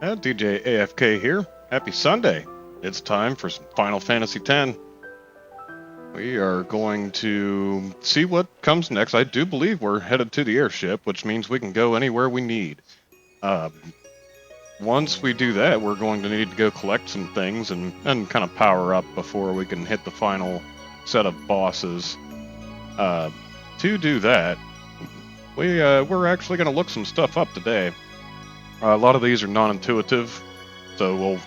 DJ AFK here. Happy Sunday. It's time for some Final Fantasy X. We are going to see what comes next. I do believe we're headed to the airship, which means we can go anywhere we need. Once we do that, we're going to need to go collect some things and kind of power up before we can hit the final set of bosses. To do that, we're actually going to look some stuff up today. A lot of these are non-intuitive, so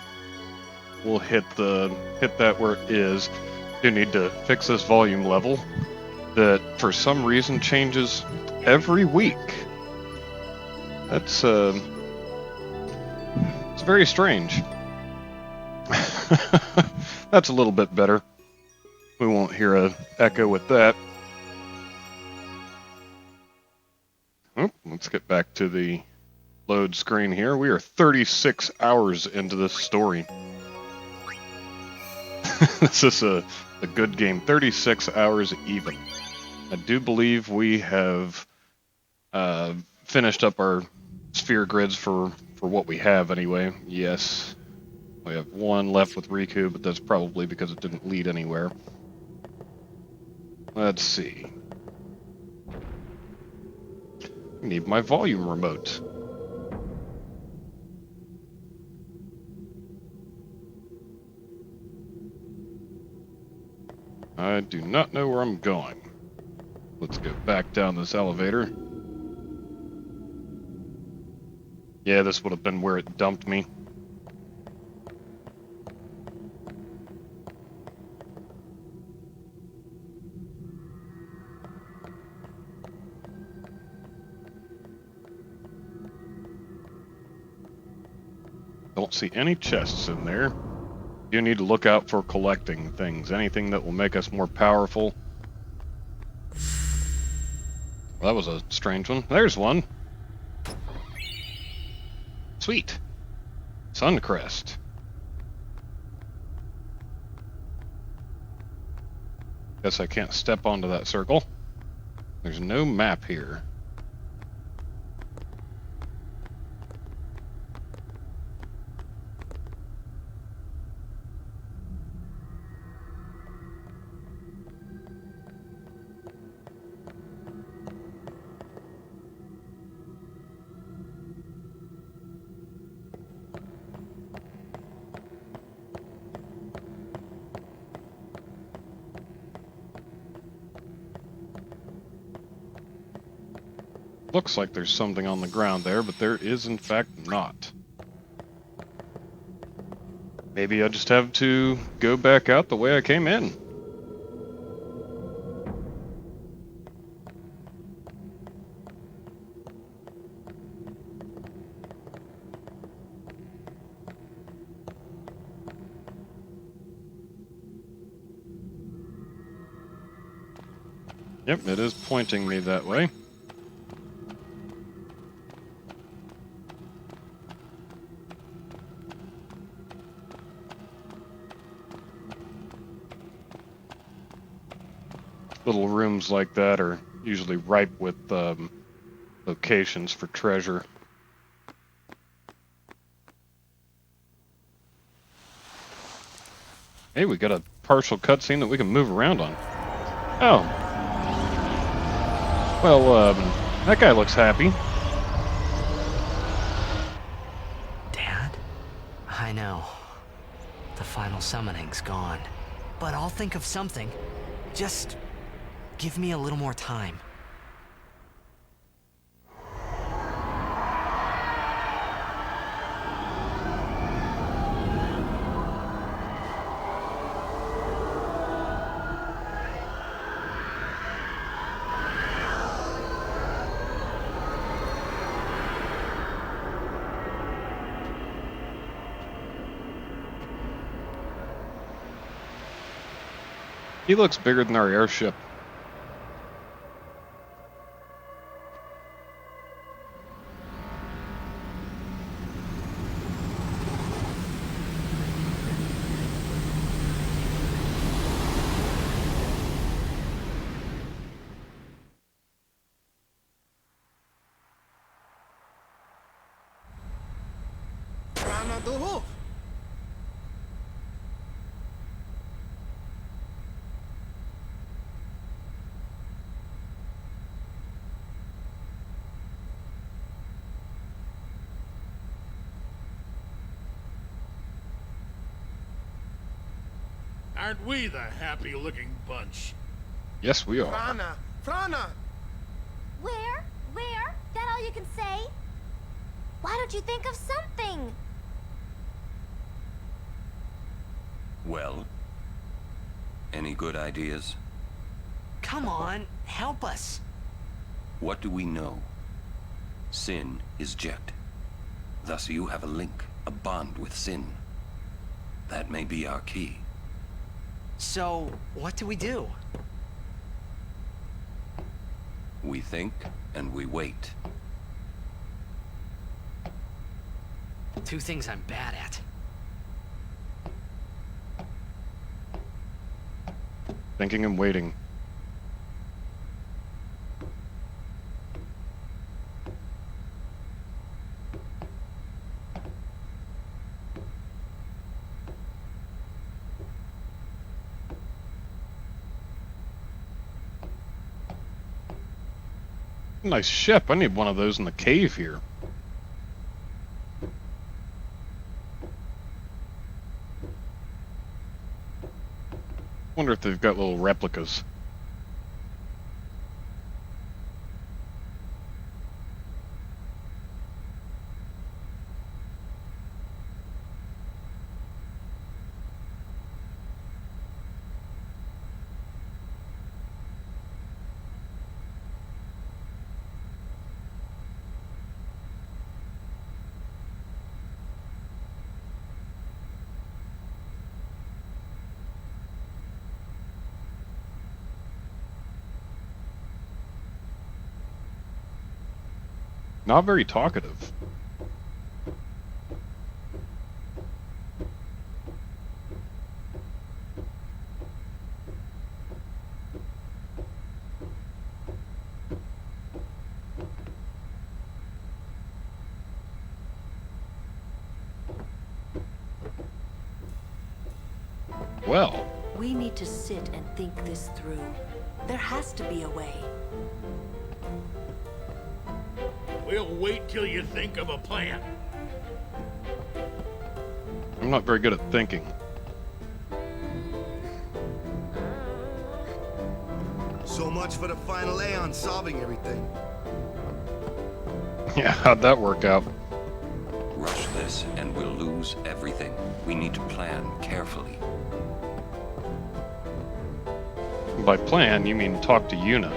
we'll hit that where it is. Do need to fix this volume level that for some reason changes every week. That's it's very strange. That's a little bit better. We won't hear an echo with that. Oh, let's get back to the load screen here. We are 36 hours into this story. This is a good game. 36 hours even. I do believe we have finished up our sphere grids for what we have anyway. Yes. We have one left with Riku, but that's probably because it didn't lead anywhere. Let's see. I need my volume remote. I do not know where I'm going. Let's go back down this elevator. Yeah, this would have been where it dumped me. Don't see any chests in there. You need to look out for collecting things. Anything that will make us more powerful. Well, that was a strange one. There's one. Sweet. Suncrest. Guess I can't step onto that circle. There's no map here. Looks like there's something on the ground there, but there is in fact not. Maybe I just have to go back out the way I came in. Yep, it is pointing me that way. Little rooms like that are usually ripe with locations for treasure. Hey, we got a partial cutscene that we can move around on. Oh. Well, that guy looks happy. Dad? I know. The final summoning's gone. But I'll think of something. Just give me a little more time. He looks bigger than our airship. Frana de Hoof. Aren't we the happy-looking bunch? Yes, we are. Frana, Frana. Where? Where? That all you can say? Why don't you think of something? Well, any good ideas? Come on, help us. What do we know? Sin is Jekt. Thus you have a link, a bond with Sin. That may be our key. So, what do we do? We think and we wait. Two things I'm bad at. Thinking and waiting. Nice ship. I need one of those in the cave here. Wonder if they've got little replicas. Not very talkative. Well, We need to sit and think this through. There has to be a way. We'll wait till you think of a plan. I'm not very good at thinking. So much for the final aeon solving everything. Yeah, how'd that work out? Rush this and we'll lose everything. We need to plan carefully. By plan, you mean talk to Yuna.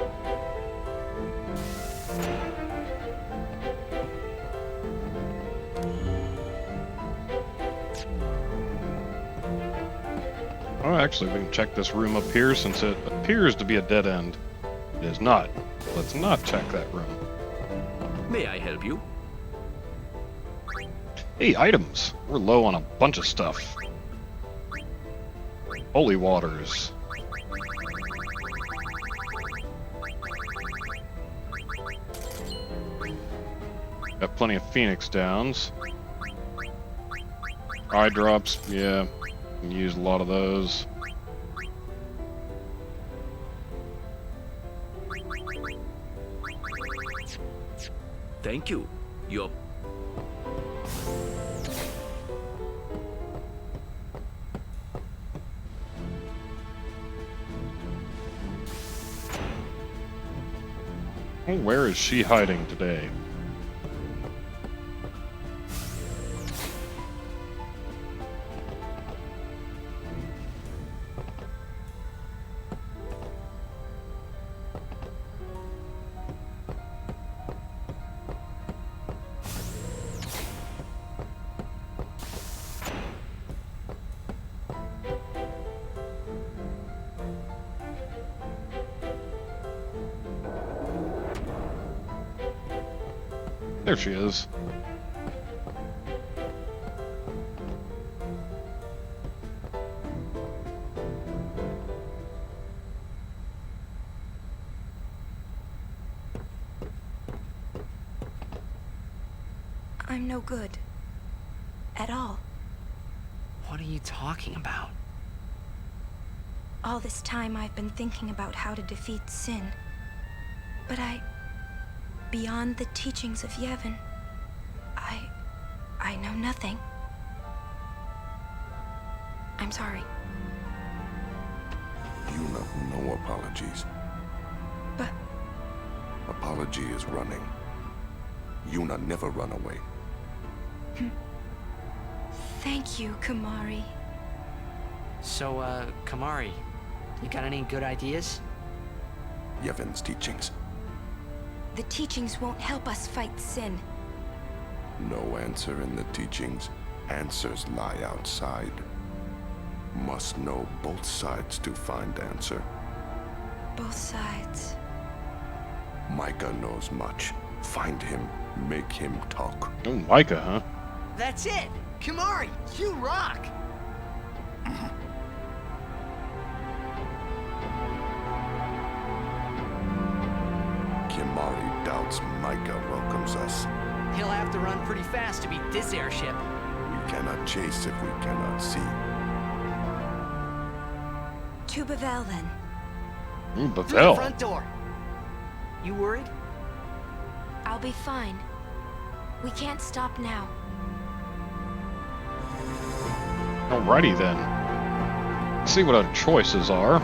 Oh, actually, we can check this room up here since it appears to be a dead end. It is not. Let's not check that room. May I help you? Hey, items! We're low on a bunch of stuff. Holy waters. Got plenty of Phoenix Downs. Eye drops, yeah. Can use a lot of those. Thank you. Your Oh, where is she hiding today? There she is. I'm no good. at all. What are you talking about? All this time I've been thinking about how to defeat sin. But beyond the teachings of Yevon, I know nothing. I'm sorry. Yuna, no apologies. But... Apology is running. Yuna never run away. Thank you, Kamari. So, Kamari, you got any good ideas? Yevon's teachings. The teachings won't help us fight sin. No answer in the teachings. Answers lie outside. Must know both sides to find answer. Both sides. Micah knows much. Find him. Make him talk. Oh, Micah, huh? That's it! Kamari, you rock! Kimari doubts Micah welcomes us. He'll have to run pretty fast to beat this airship. We cannot chase if we cannot see. To Bavel, then. Ooh, Through the Bavel. front door. You worried? I'll be fine. We can't stop now. Alrighty then. Let's see what our choices are.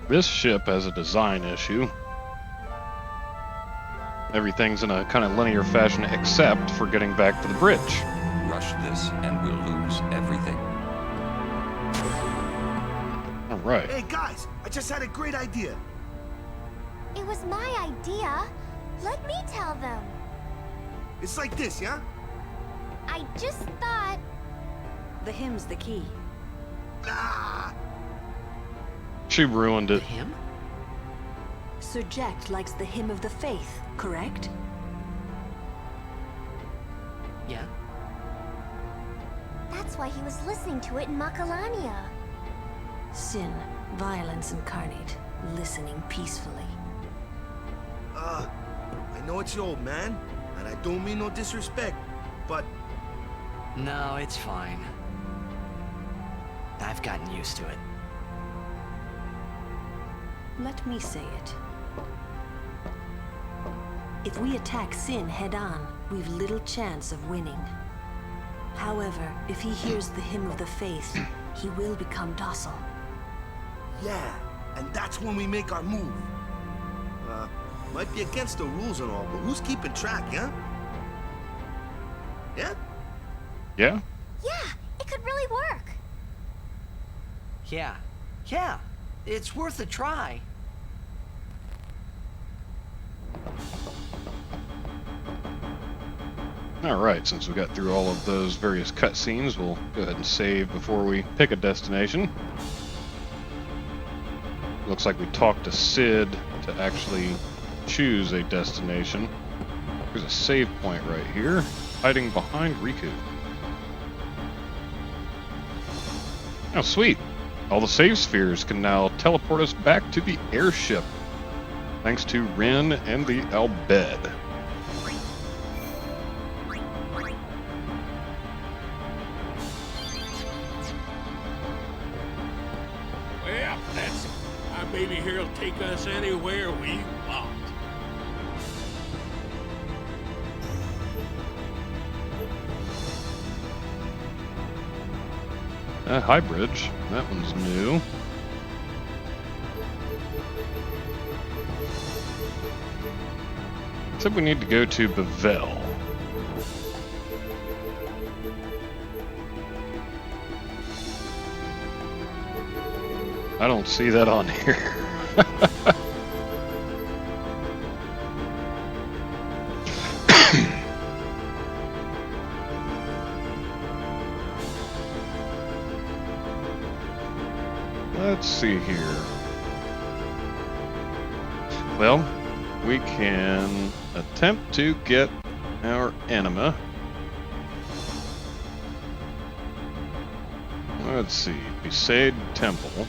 This ship has a design issue. Everything's in a kind of linear fashion except for getting back to the bridge. Rush this and we'll lose everything. All right. Hey guys, I just had a great idea. It was my idea. Let me tell them. It's like this, yeah? I just thought... The hymn's the key. Ah! She ruined it. Him? Surject likes the hymn of the faith, correct? Yeah. That's why he was listening to it in Makalania. Sin, violence incarnate, listening peacefully. I know it's your old man, and I don't mean no disrespect, but... No, it's fine. I've gotten used to it. Let me say it. If we attack Sin head-on, we've little chance of winning. However, if he hears the hymn of the faith, he will become docile. Yeah, and that's when we make our move. Might be against the rules and all, but who's keeping track, yeah? Yeah? Yeah? Yeah, it could really work. Yeah. Yeah. It's worth a try. Alright, since we got through all of those various cutscenes, we'll go ahead and save before we pick a destination. Looks like we talked to Sid to actually choose a destination. There's a save point right here, hiding behind Riku. Oh, sweet. All the save spheres can now teleport us back to the airship, thanks to Rin and the Albed. Well, that's it. Our baby here'll take us anywhere we want. High Bridge. That one's new. Except we need to go to Bavel. I don't see that on here. Let's see here. Well, we can attempt to get our Anima. Let's see, Besaid Temple.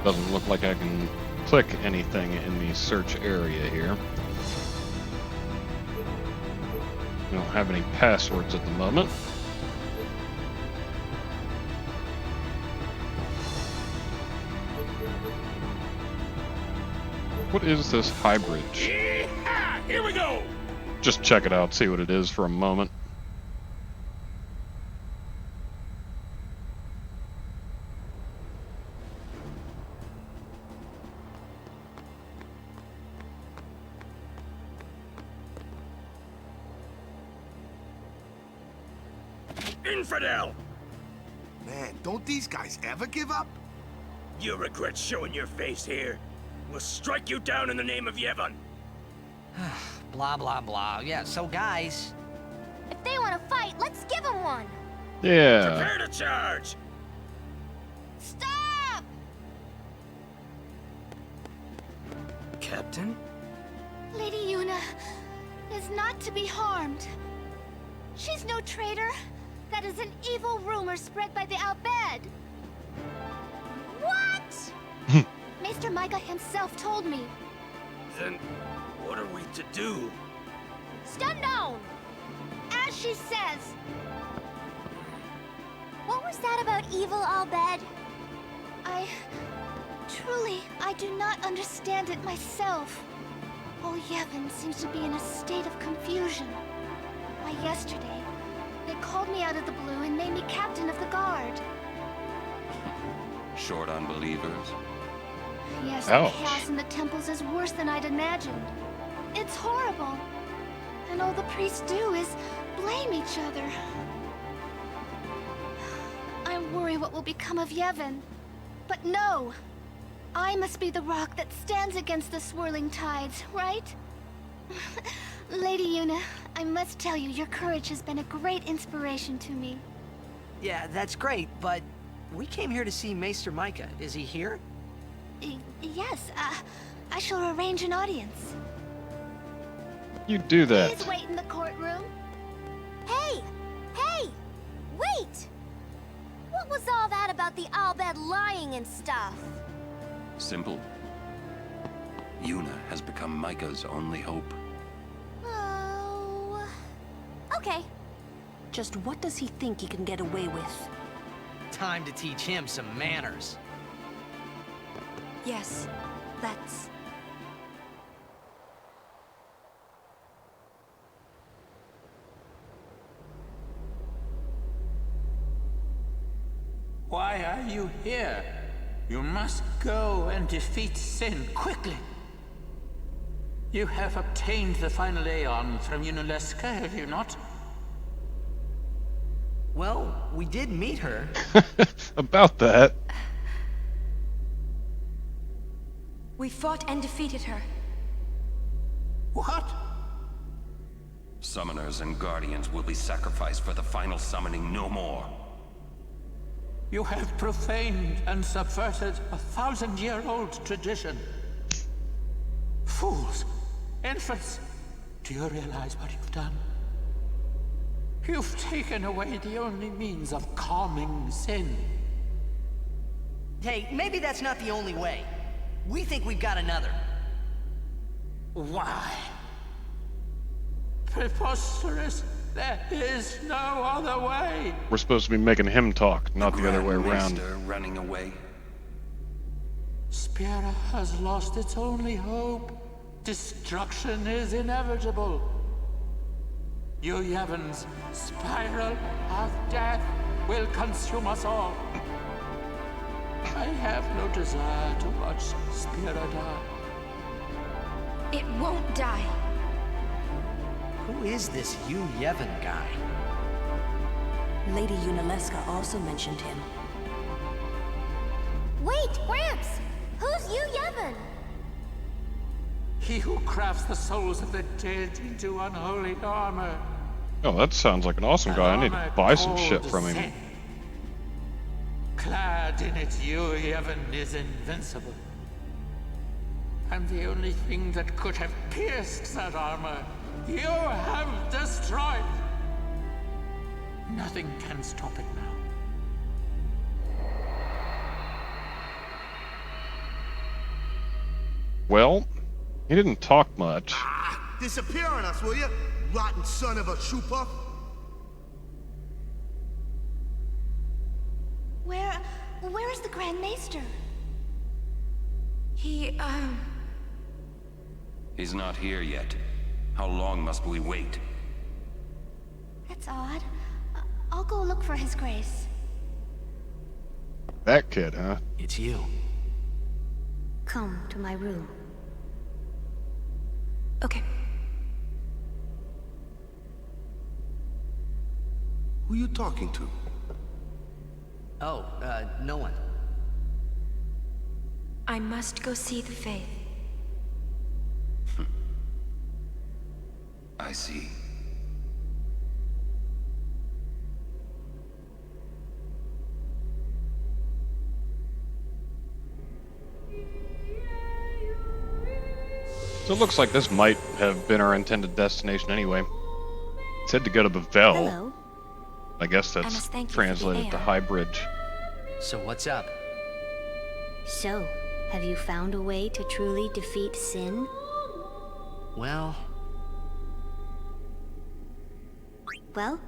Doesn't look like I can click anything in the search area here. We don't have any passwords at the moment. What is this high bridge? Yeah, here we go. Just check it out, see what it is for a moment. Infidel! Man, don't these guys ever give up? You regret showing your face here. We'll strike you down in the name of Yevon. Blah, blah, blah. Yeah, so guys... If they want to fight, let's give them one. Yeah. Prepare to charge! Stop! Captain? Lady Yuna is not to be harmed. She's no traitor. That is an evil rumor spread by the Al-Bed. What? Maester Micah himself told me. Then, what are we to do? Stand down! As she says. What was that about evil Al-Bed? I do not understand it myself. All Yevon seems to be in a state of confusion. Why, yesterday, they called me out of the blue and made me captain of the guard. Short on believers? Yes, Ouch. the chaos in the temples is worse than I'd imagined. It's horrible. And all the priests do is blame each other. I worry what will become of Yevon. But no! I must be the rock that stands against the swirling tides, right? Lady Yuna, I must tell you, your courage has been a great inspiration to me. Yeah, that's great, but we came here to see Maester Micah. Is he here? Yes, I shall arrange an audience. You do that. Please wait in the courtroom. Hey! Hey! Wait! What was all that about the Al-Bed lying and stuff? Simple. Yuna has become Micah's only hope. Oh... Okay. Just what does he think he can get away with? Time to teach him some manners. Yes, let's. Why are you here? You must go and defeat Sin quickly. You have obtained the final aeon from Yunalesca, have you not? Well, we did meet her. About that. We fought and defeated her. What? Summoners and Guardians will be sacrificed for the final summoning no more. You have profaned and subverted a 1,000-year-old tradition. Fools! Infants! Do you realize what you've done? You've taken away the only means of calming Sin. Hey, maybe that's not the only way. We think we've got another. Why? Preposterous! There is no other way! We're supposed to be making him talk, not the other way around. Master running away. Spira has lost its only hope. Destruction is inevitable. You Yevon's spiral of death will consume us all. I have no desire to watch Spira die. It won't die. Who is this Yevon guy? Lady Yunalesca also mentioned him. Wait, Gramps! Who's Yevon? He who crafts the souls of the dead into unholy armor. Oh, that sounds like an awesome guy. I need to buy some shit from him. Clad in it, Yevon is invincible. And the only thing that could have pierced that armor, you have destroyed. Nothing can stop it now. Well, he didn't talk much. Disappear on us, will you? Rotten son of a shoe puff. Where is the Grand Maester? He's not here yet. How long must we wait? That's odd. I'll go look for His Grace. That kid, huh? It's you. Come to my room. Okay. Who you talking to? Oh, no one. I must go see the Faith. I see. So it looks like this might have been our intended destination anyway. It said to go to Bavel. Hello. I guess I must that's thank you for the translated to aeon. High Bridge. So what's up? So, have you found a way to truly defeat sin? Well, Well,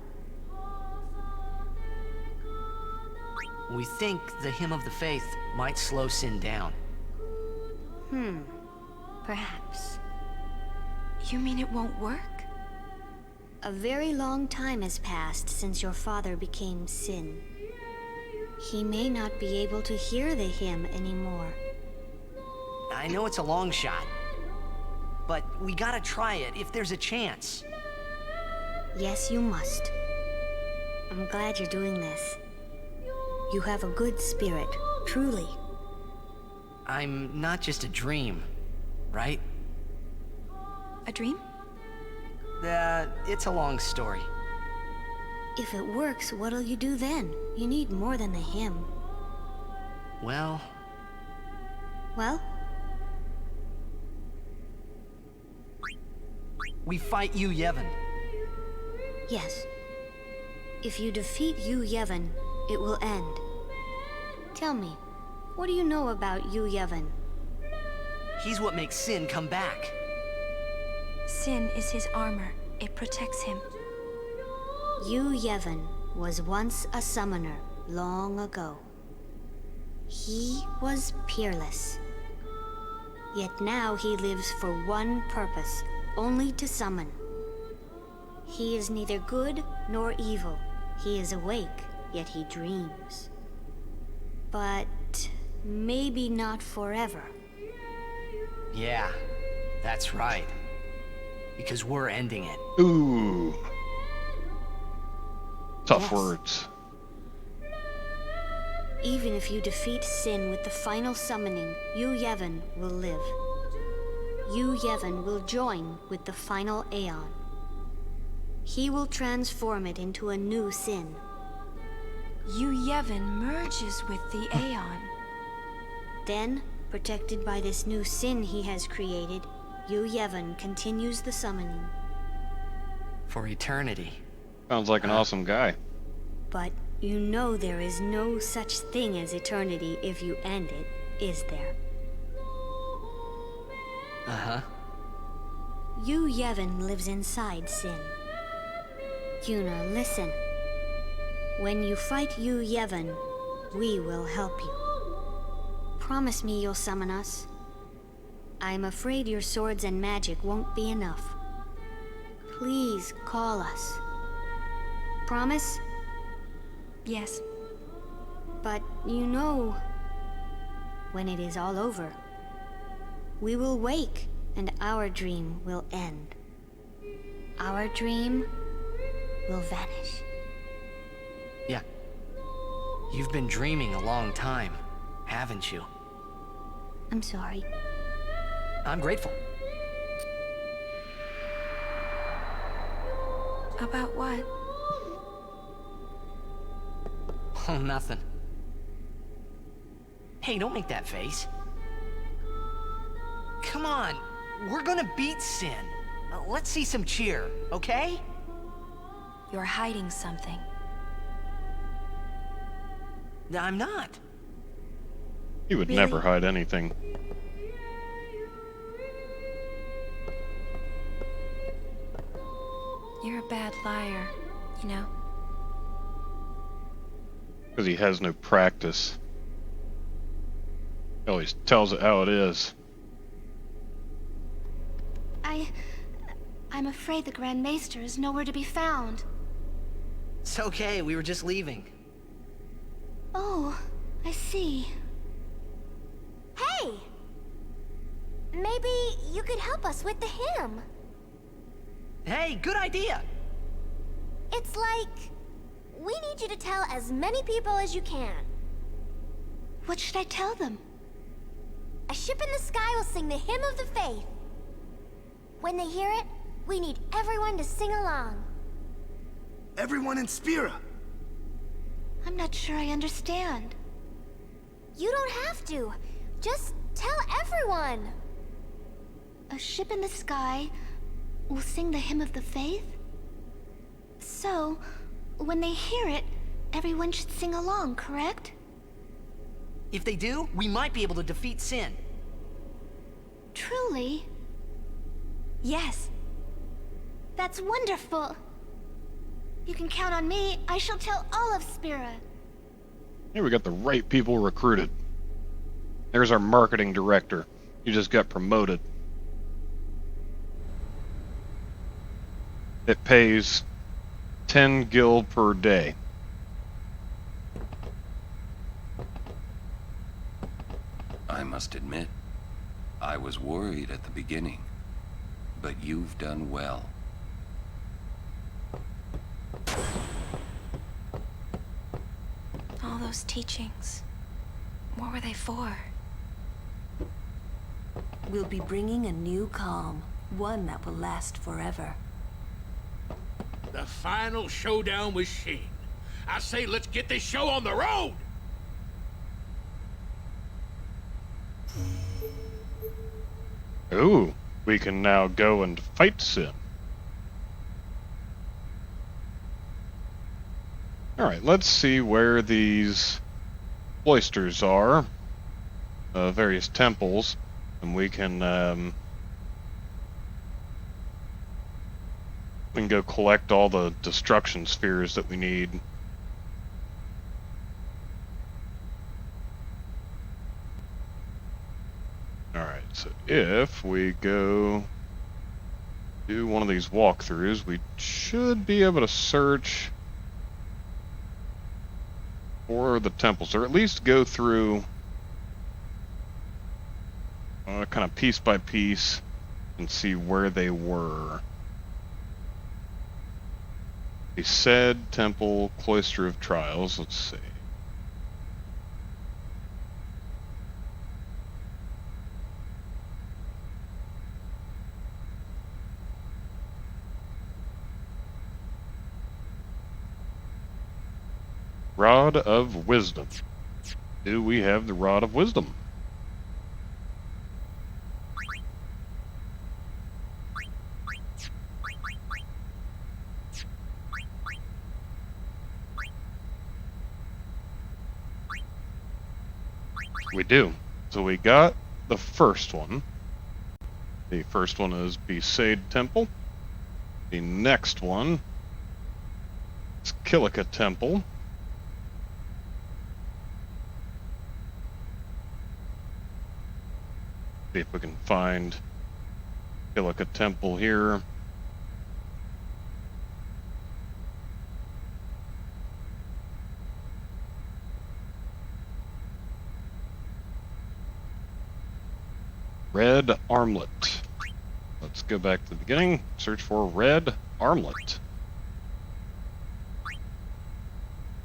we think the Hymn of the Faith might slow sin down. perhaps. You mean it won't work? A very long time has passed since your father became sin. He may not be able to hear the hymn anymore. I know it's a long shot, but we gotta try it if there's a chance. Yes, you must. I'm glad you're doing this. You have a good spirit, truly. I'm not just a dream, right? A dream? It's a long story. If it works, what'll you do then? You need more than the hymn. Well, we fight Yevon. Yes. If you defeat Yevon, it will end. Tell me, what do you know about Yevon? He's what makes sin come back. Sin is his armor. It protects him. Yevon was once a summoner long ago. He was peerless. Yet now he lives for one purpose, only to summon. He is neither good nor evil. He is awake, yet he dreams. But maybe not forever. Yeah, that's right. Because we're ending it. Ooh. Tough Yes. words. Even if you defeat sin with the final summoning, Yevon will live. Yevon will join with the final aeon. He will transform it into a new sin. Yevon merges with the aeon. Then, protected by this new sin he has created, Yevon continues the summoning. For eternity. Sounds like an awesome guy. But you know there is no such thing as eternity if you end it, is there? Uh-huh. Yevon lives inside sin. Yuna, listen. When you fight Yevon, we will help you. Promise me you'll summon us. I'm afraid your swords and magic won't be enough. Please call us. Promise? Yes. But you know, when it is all over, we will wake and our dream will end. our dream will vanish. Yeah. You've been dreaming a long time, haven't you? I'm sorry. I'm grateful. About what? Oh, nothing. Hey, don't make that face. Come on, we're gonna beat Sin. Let's see some cheer, okay? You're hiding something. I'm not. He would Really? never hide anything. You're a bad liar, you know? Because he has no practice. He always tells it how it is. I'm afraid the Grand Maester is nowhere to be found. It's okay, we were just leaving. Oh, I see. Hey! Maybe you could help us with the hymn. Hey, good idea! It's like... we need you to tell as many people as you can. What should I tell them? A ship in the sky will sing the hymn of the faith. When they hear it, we need everyone to sing along. Everyone in Spira. I'm not sure I understand. You don't have to. Just tell everyone. A ship in the sky will sing the hymn of the faith? So, when they hear it, everyone should sing along, correct? If they do, we might be able to defeat Sin. Truly? Yes. That's wonderful. You can count on me. I shall tell all of Spira. Here we got the right people recruited. There's our marketing director. He just got promoted. It pays 10 gil per day. I must admit, I was worried at the beginning, but you've done well. All those teachings. What were they for? We'll be bringing a new calm, one that will last forever. The final showdown with Sheen. I say let's get this show on the road! Ooh, we can now go and fight Sin. Alright, let's see where these cloisters are. Various temples. And we can go collect all the destruction spheres that we need. Alright, so if we go do one of these walkthroughs, we should be able to search for the temples, or at least go through kind of piece by piece and see where they were. They said temple, cloister of trials. Let's see. Rod of Wisdom. Do we have the Rod of Wisdom? We do. So we got the first one. The first one is Besaid Temple. The next one is Kilika Temple. See if we can find Kilika Temple here. Red Armlet. Let's go back to the beginning. Search for Red armlet.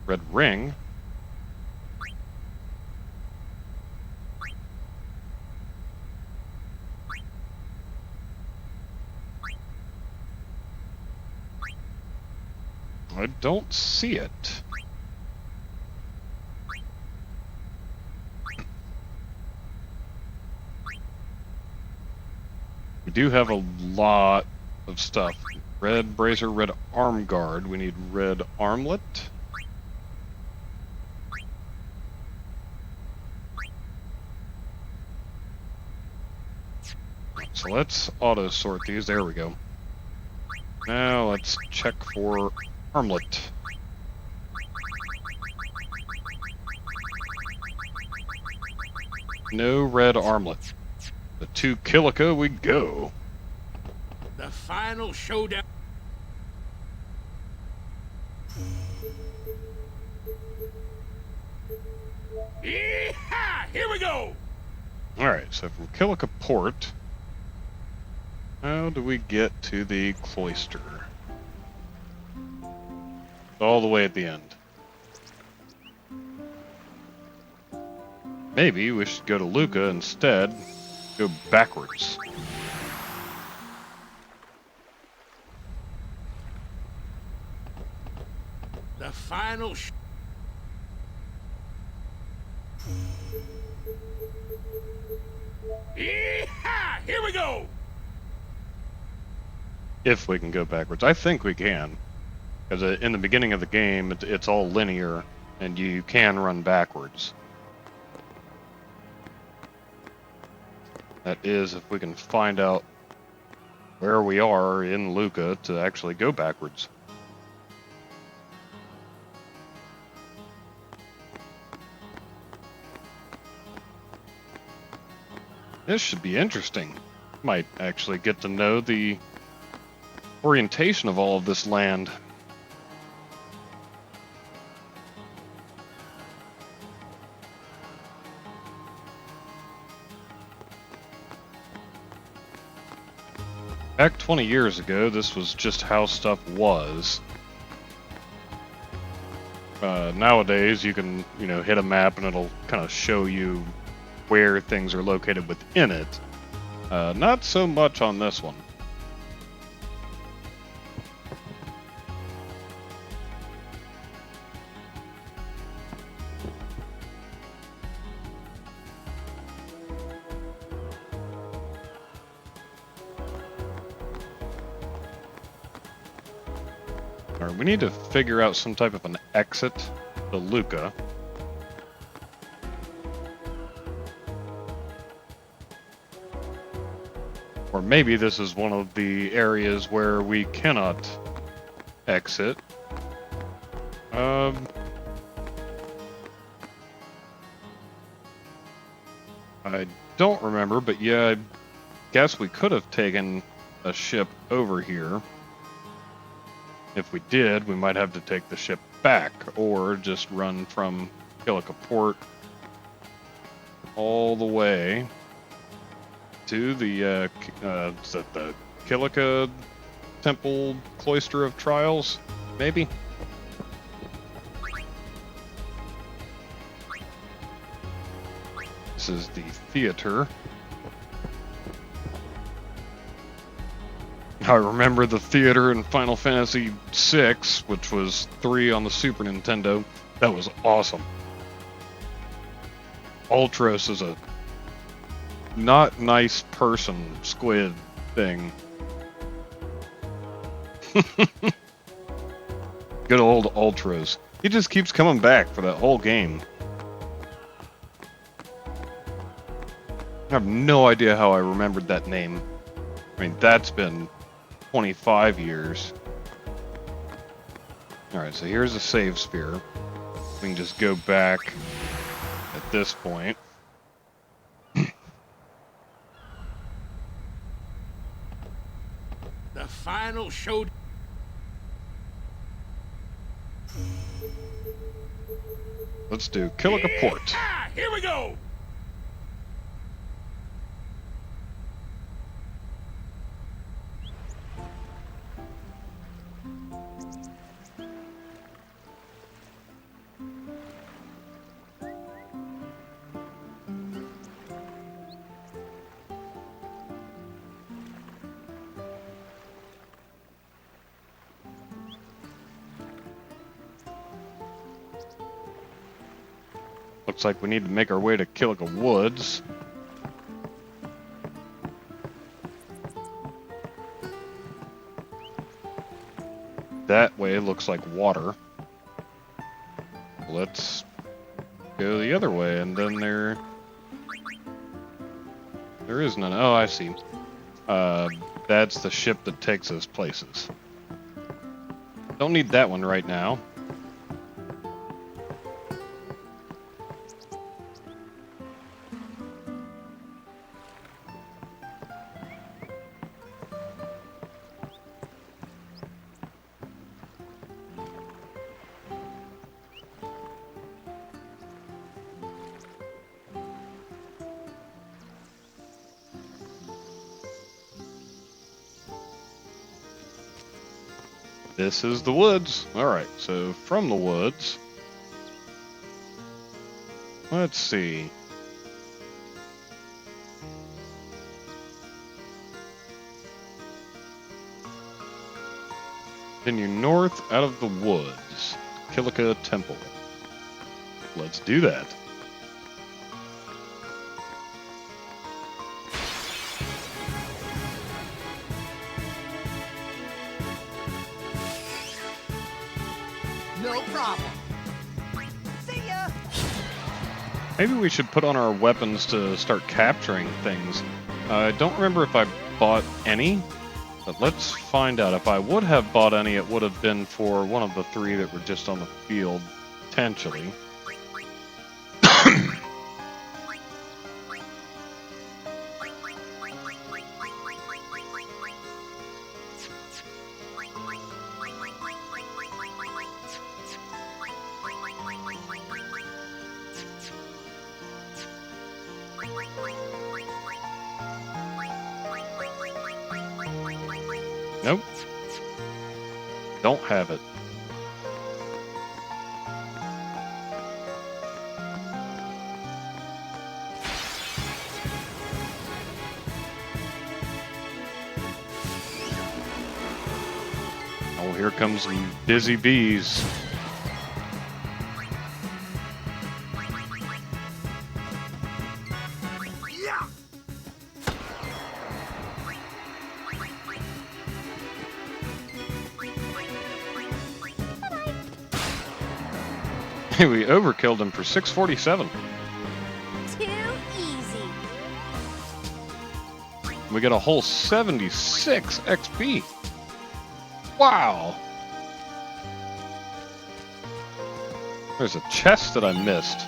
Red ring. I don't see it. We do have a lot of stuff. Red bracer, red arm guard. We need red armlet. So let's auto sort these. There we go. Now let's check for armlet. No red armlet. The 2 Kilika we go. The final showdown. Yeehaw! Here we go! Alright, so from Kilika Port, how do we get to the cloister? All the way at the end. Maybe we should go to Luca instead. Go backwards. The final Yeehaw! Here we go! If we can go backwards. I think we can. Because in the beginning of the game, it's all linear, and you can run backwards. That is, if we can find out where we are in Luca to actually go backwards. This should be interesting. Might actually get to know the orientation of all of this land. Back 20 years ago, this was just how stuff was. Nowadays, you can, hit a map and it'll kind of show you where things are located within it. Not so much on this one. Alright, we need to figure out some type of an exit to Luca. Or maybe this is one of the areas where we cannot exit. I don't remember, but yeah, I guess we could have taken a ship over here. If we did, we might have to take the ship back, or just run from Kilika Port all the way to the is that the Kilika Temple Cloister of Trials, maybe? This is the theater. I remember the theater in Final Fantasy VI, which was 3 on the Super Nintendo. That was awesome. Ultros is a not nice person squid thing. Good old Ultros. He just keeps coming back for that whole game. I have no idea how I remembered that name. I mean, that's been 25 years. Alright, so here's a save sphere. We can just go back at this point. The final show. Let's do Kilika Port. Yeah, here we go. Looks like we need to make our way to Killica Woods. That way looks like water. Let's go the other way, and then there is none. Oh, I see. That's the ship that takes us places. Don't need that one right now. This is the woods. Alright, so from the woods, let's see. Continue north out of the woods. Killica Temple. Let's do that. No problem. See ya! Maybe we should put on our weapons to start capturing things. I don't remember if I bought any, but let's find out. If I would have bought any, it would have been for one of the three that were just on the field, potentially. Nope. Don't have it. Oh, here comes some busy bees. We overkilled him for 647. Too easy. We got a whole 76 XP. Wow. There's a chest that I missed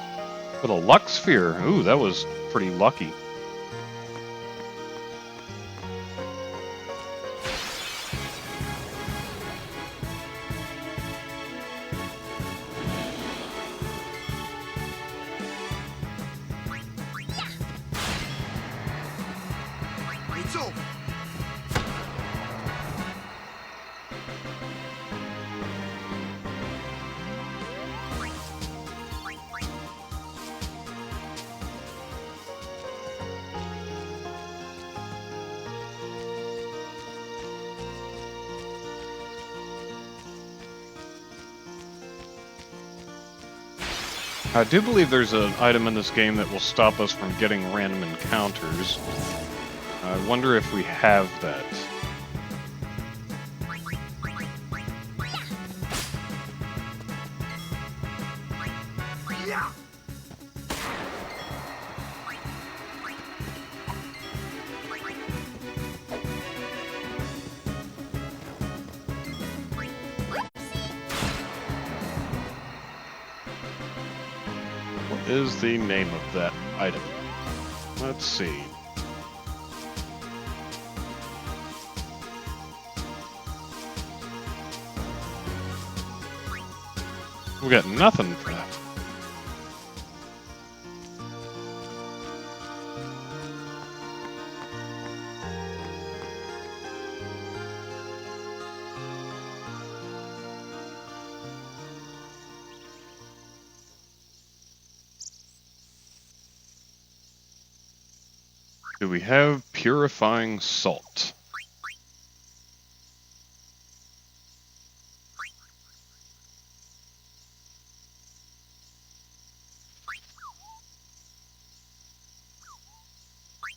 with a luck sphere. Ooh, that was pretty lucky. It's over. I do believe there's an item in this game that will stop us from getting random encounters. I wonder if we have that. What is the name of that item? Let's see. We got nothing for that. Do we have purifying salt?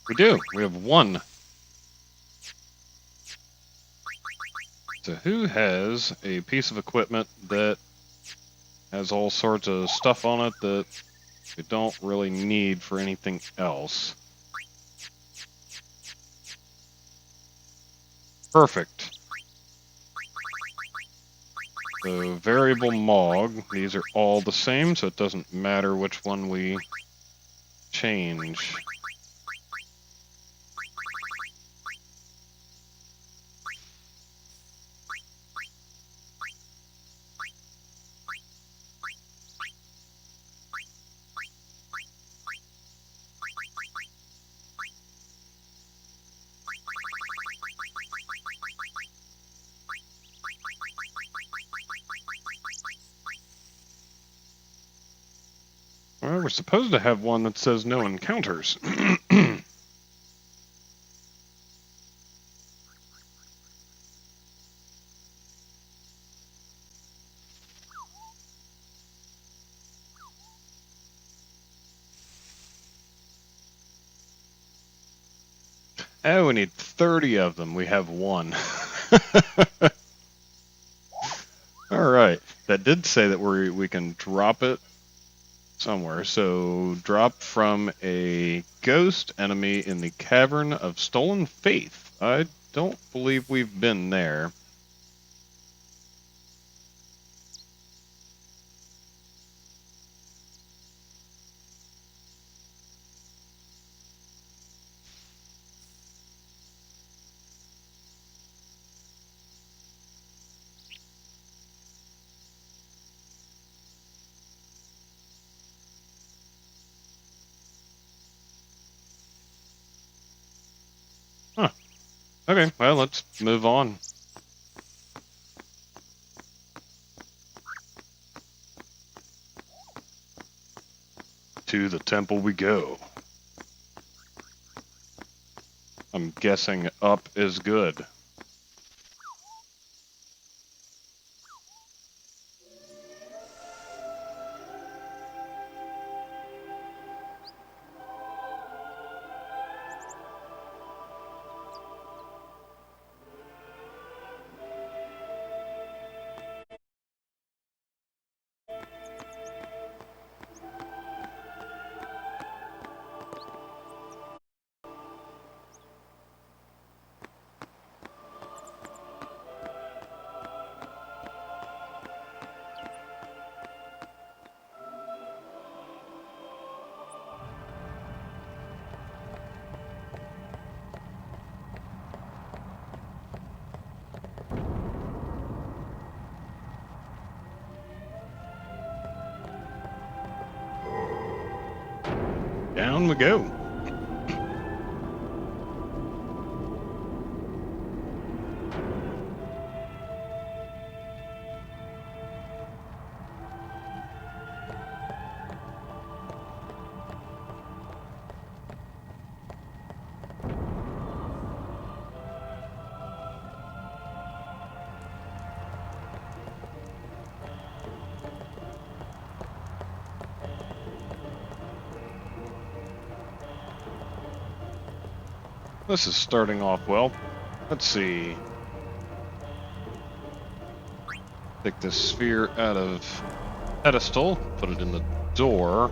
We do. We have one. So who has a piece of equipment that has all sorts of stuff on it that we don't really need for anything else? Perfect. So variable MOG, these are all the same, so it doesn't matter which one we change. Well, we're supposed to have one that says no encounters. Oh, we need 30 of them. We have one. Alright. That did say that we can drop it somewhere. So, drop from a ghost enemy in the Cavern of Stolen Faith. I don't believe we've been there. Huh. Okay, well, let's move on. To the temple we go. I'm guessing up is good. Down we go. This is starting off well. Let's see. Take this sphere out of pedestal, put it in the door,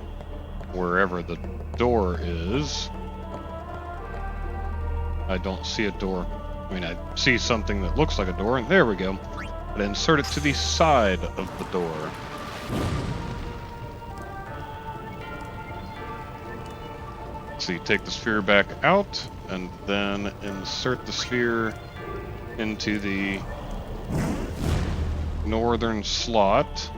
wherever the door is. I don't see a door. I mean, I see something that looks like a door, and there we go. But insert it to the side of the door. So you take the sphere back out, and then insert the sphere into the northern slot.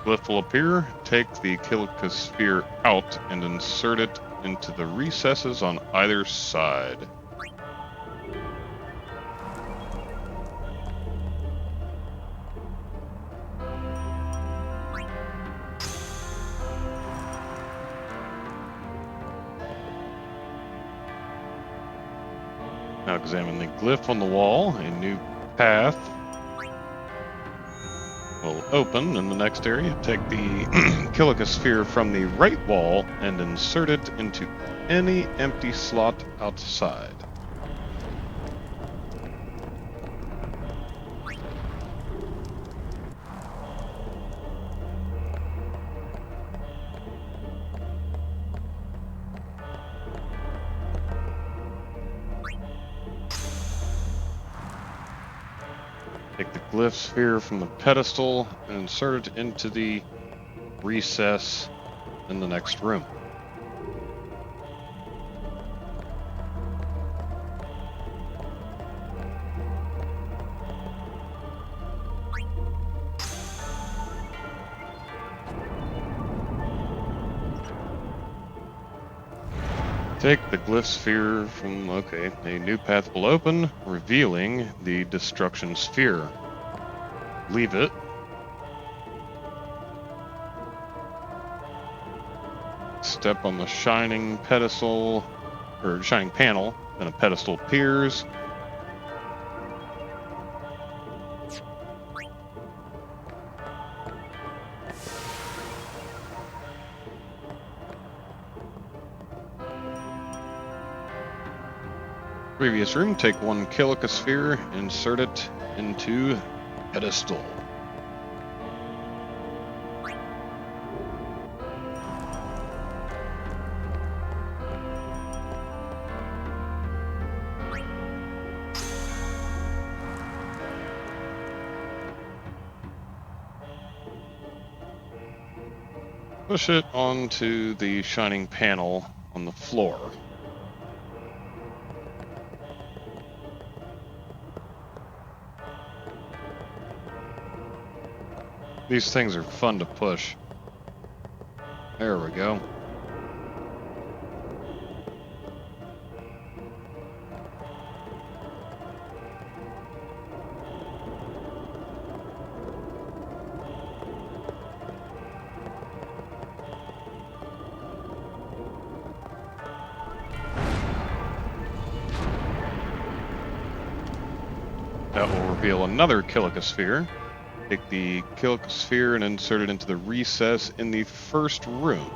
Glyph will appear. Take the Kilika sphere out and insert it into the recesses on either side. Now examine the glyph on the wall, a new path will open in the next area. Take the Kilika sphere from the right wall and insert it into any empty slot outside. Take the glyph sphere from the pedestal and insert it into the recess in the next room. Take the glyph sphere from, okay, a new path will open, revealing the destruction sphere. Leave it. Step on the shining pedestal, or shining panel, and a pedestal appears. Previous room, take one Kilika sphere, insert it into pedestal. Push it onto the shining panel on the floor. These things are fun to push. There we go. That will reveal another Kilika sphere. Take the Kilika sphere and insert it into the recess in the first room.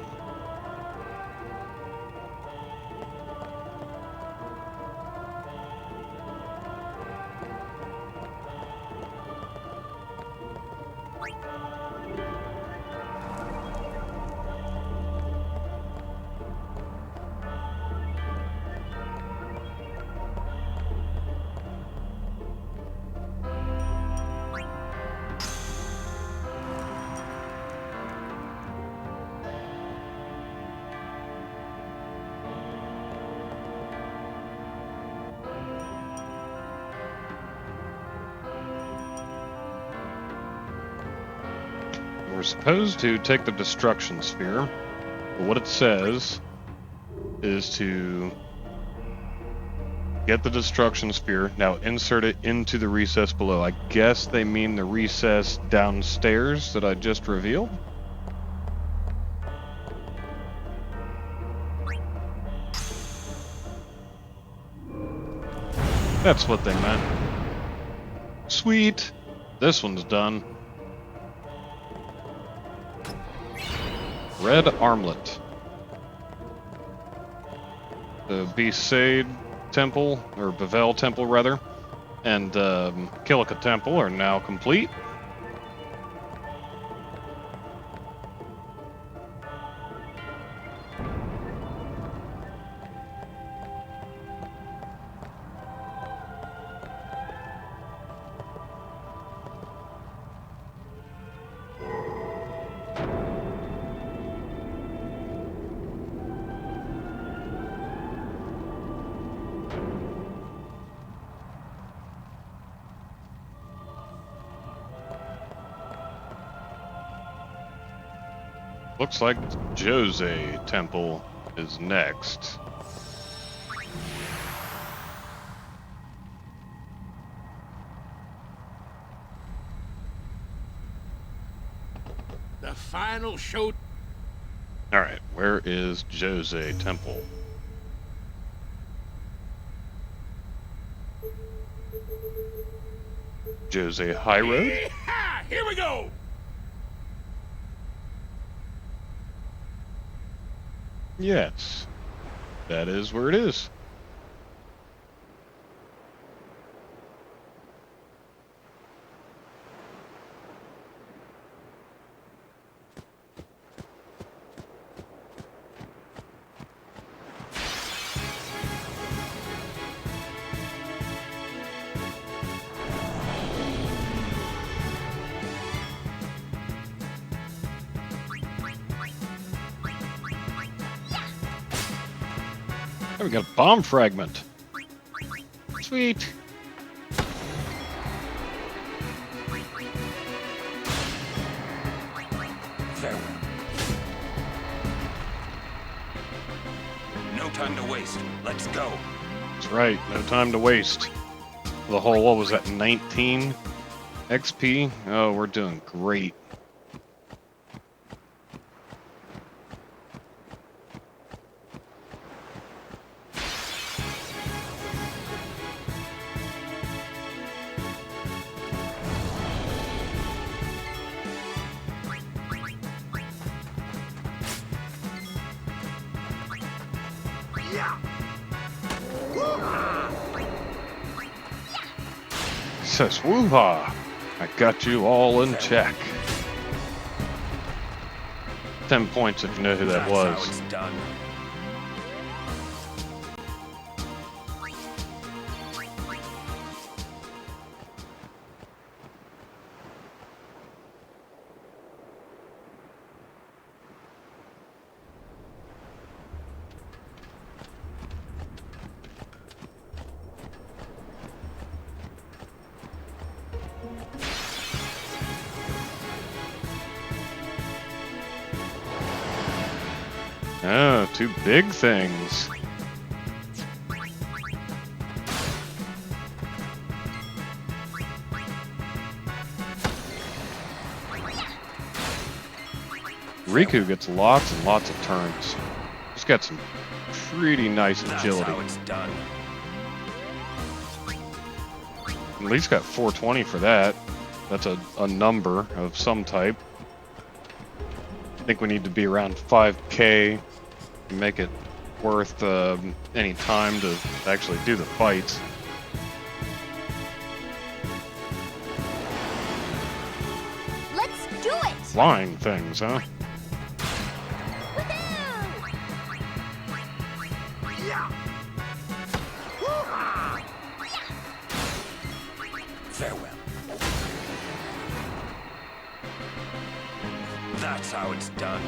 We're supposed to take the destruction sphere, but what it says is to get the destruction sphere, now insert it into the recess below. I guess they mean the recess downstairs that I just revealed. That's what they meant. Sweet! This one's done. Red armlet. The Besaid Temple, or Bavel Temple rather, and Kilika Temple are now complete. Looks like Jose Temple is next. The final show. Alright, where is Jose Temple? Jose High Road? Here we go! Yes. That is where it is. Oh, we got a bomb fragment. Sweet. Farewell. No time to waste. Let's go. That's right. No time to waste. The whole, what was that, 19 XP? Oh, we're doing great. Says woo-ha! I got you all in check. 10 points if you know who that That's was. How it's done. Oh, two big things. Riku gets lots and lots of turns. He's got some pretty nice agility. That's how it's done. At least got 420 for that. That's a number of some type. I think we need to be around 5k to make it worth any time to actually do the fights. Let's do it! Flying things, huh? Farewell. That's how it's done.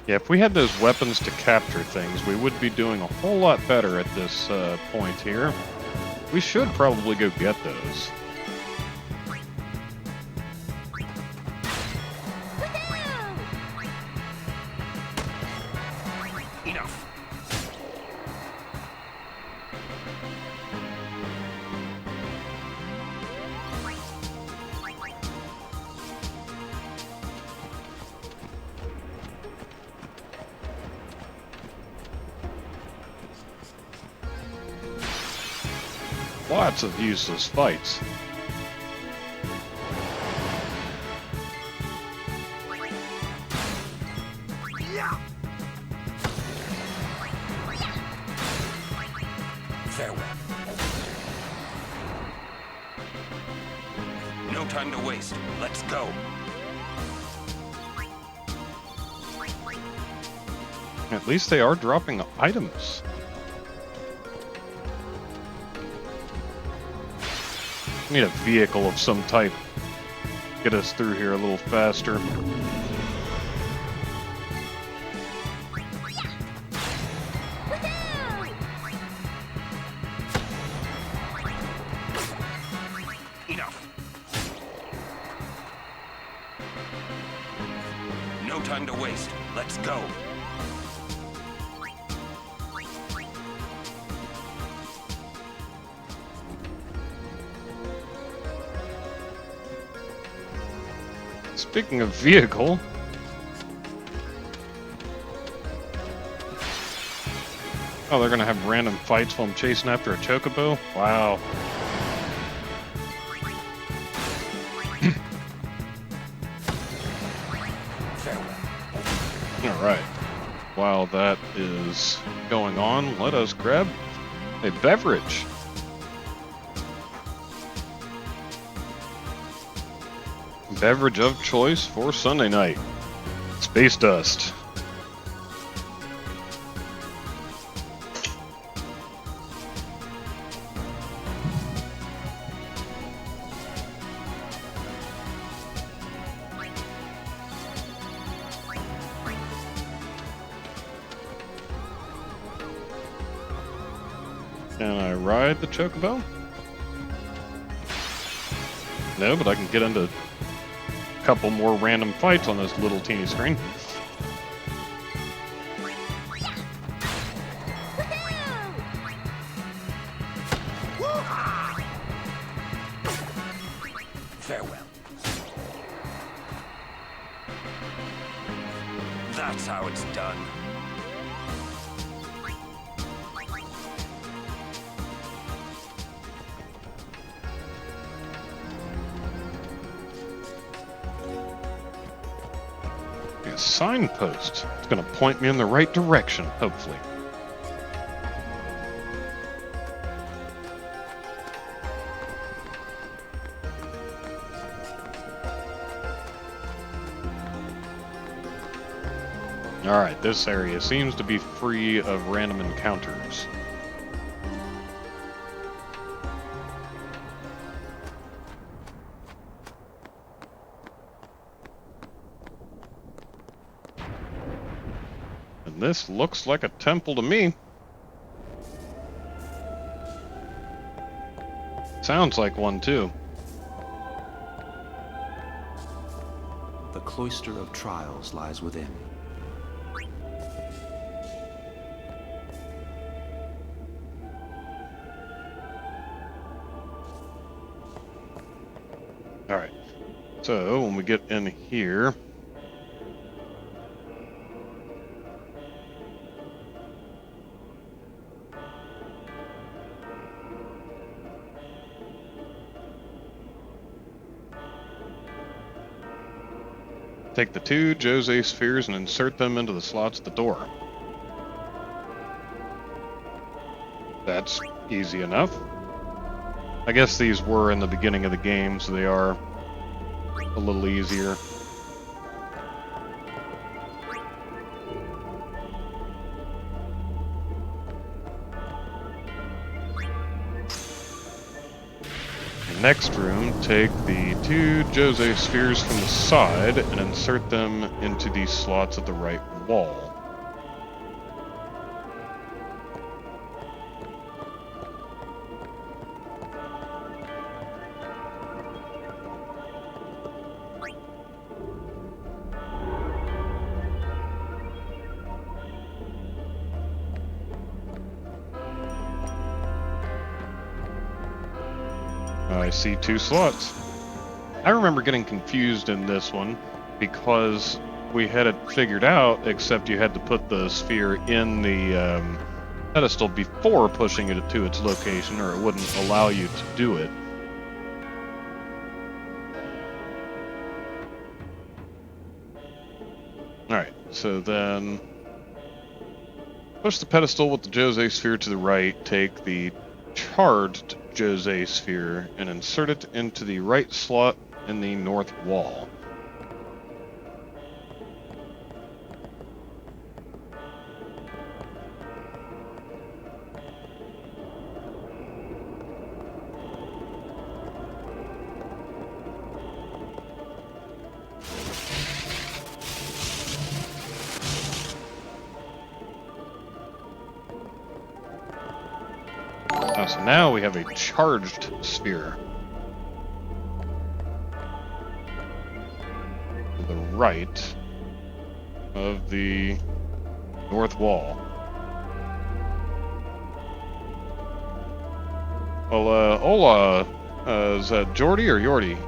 Yeah, if we had those weapons to capture things, we would be doing a whole lot better at this point here. We should probably go get those. Enough. Lots of useless fights. Farewell. No time to waste. Let's go. At least they are dropping items. Need a vehicle of some type. Get us through here a little faster. Enough. No time to waste. Let's go. Speaking of vehicle, Oh, they're gonna have random fights while I'm chasing after a chocobo? Wow. Alright. While that is going on, let us grab a beverage. Beverage of choice for Sunday night. Space Dust. Can I ride the chocobo? No, but I can get into a couple more random fights on this little teeny screen. Farewell. That's how it's done. A signpost. It's going to point me in the right direction, hopefully. Alright, this area seems to be free of random encounters. And this looks like a temple to me. Sounds like one too. The cloister of trials lies within. Alright, so when we get in here, take the 2 Jose spheres and insert them into the slots at the door. That's easy enough. I guess these were in the beginning of the game, so they are a little easier. The next room, take the 2 Jose spheres from the side and insert them into these slots at the right wall. I see 2 slots. I remember getting confused in this one because we had it figured out, except you had to put the sphere in the pedestal before pushing it to its location, or it wouldn't allow you to do it. Alright, so then push the pedestal with the Jose sphere to the right, take the charged Jose sphere and insert it into the right slot in the north wall. So now we have a charged sphere. To the right of the north wall. Well, hola. Is that Jordy or Yordi?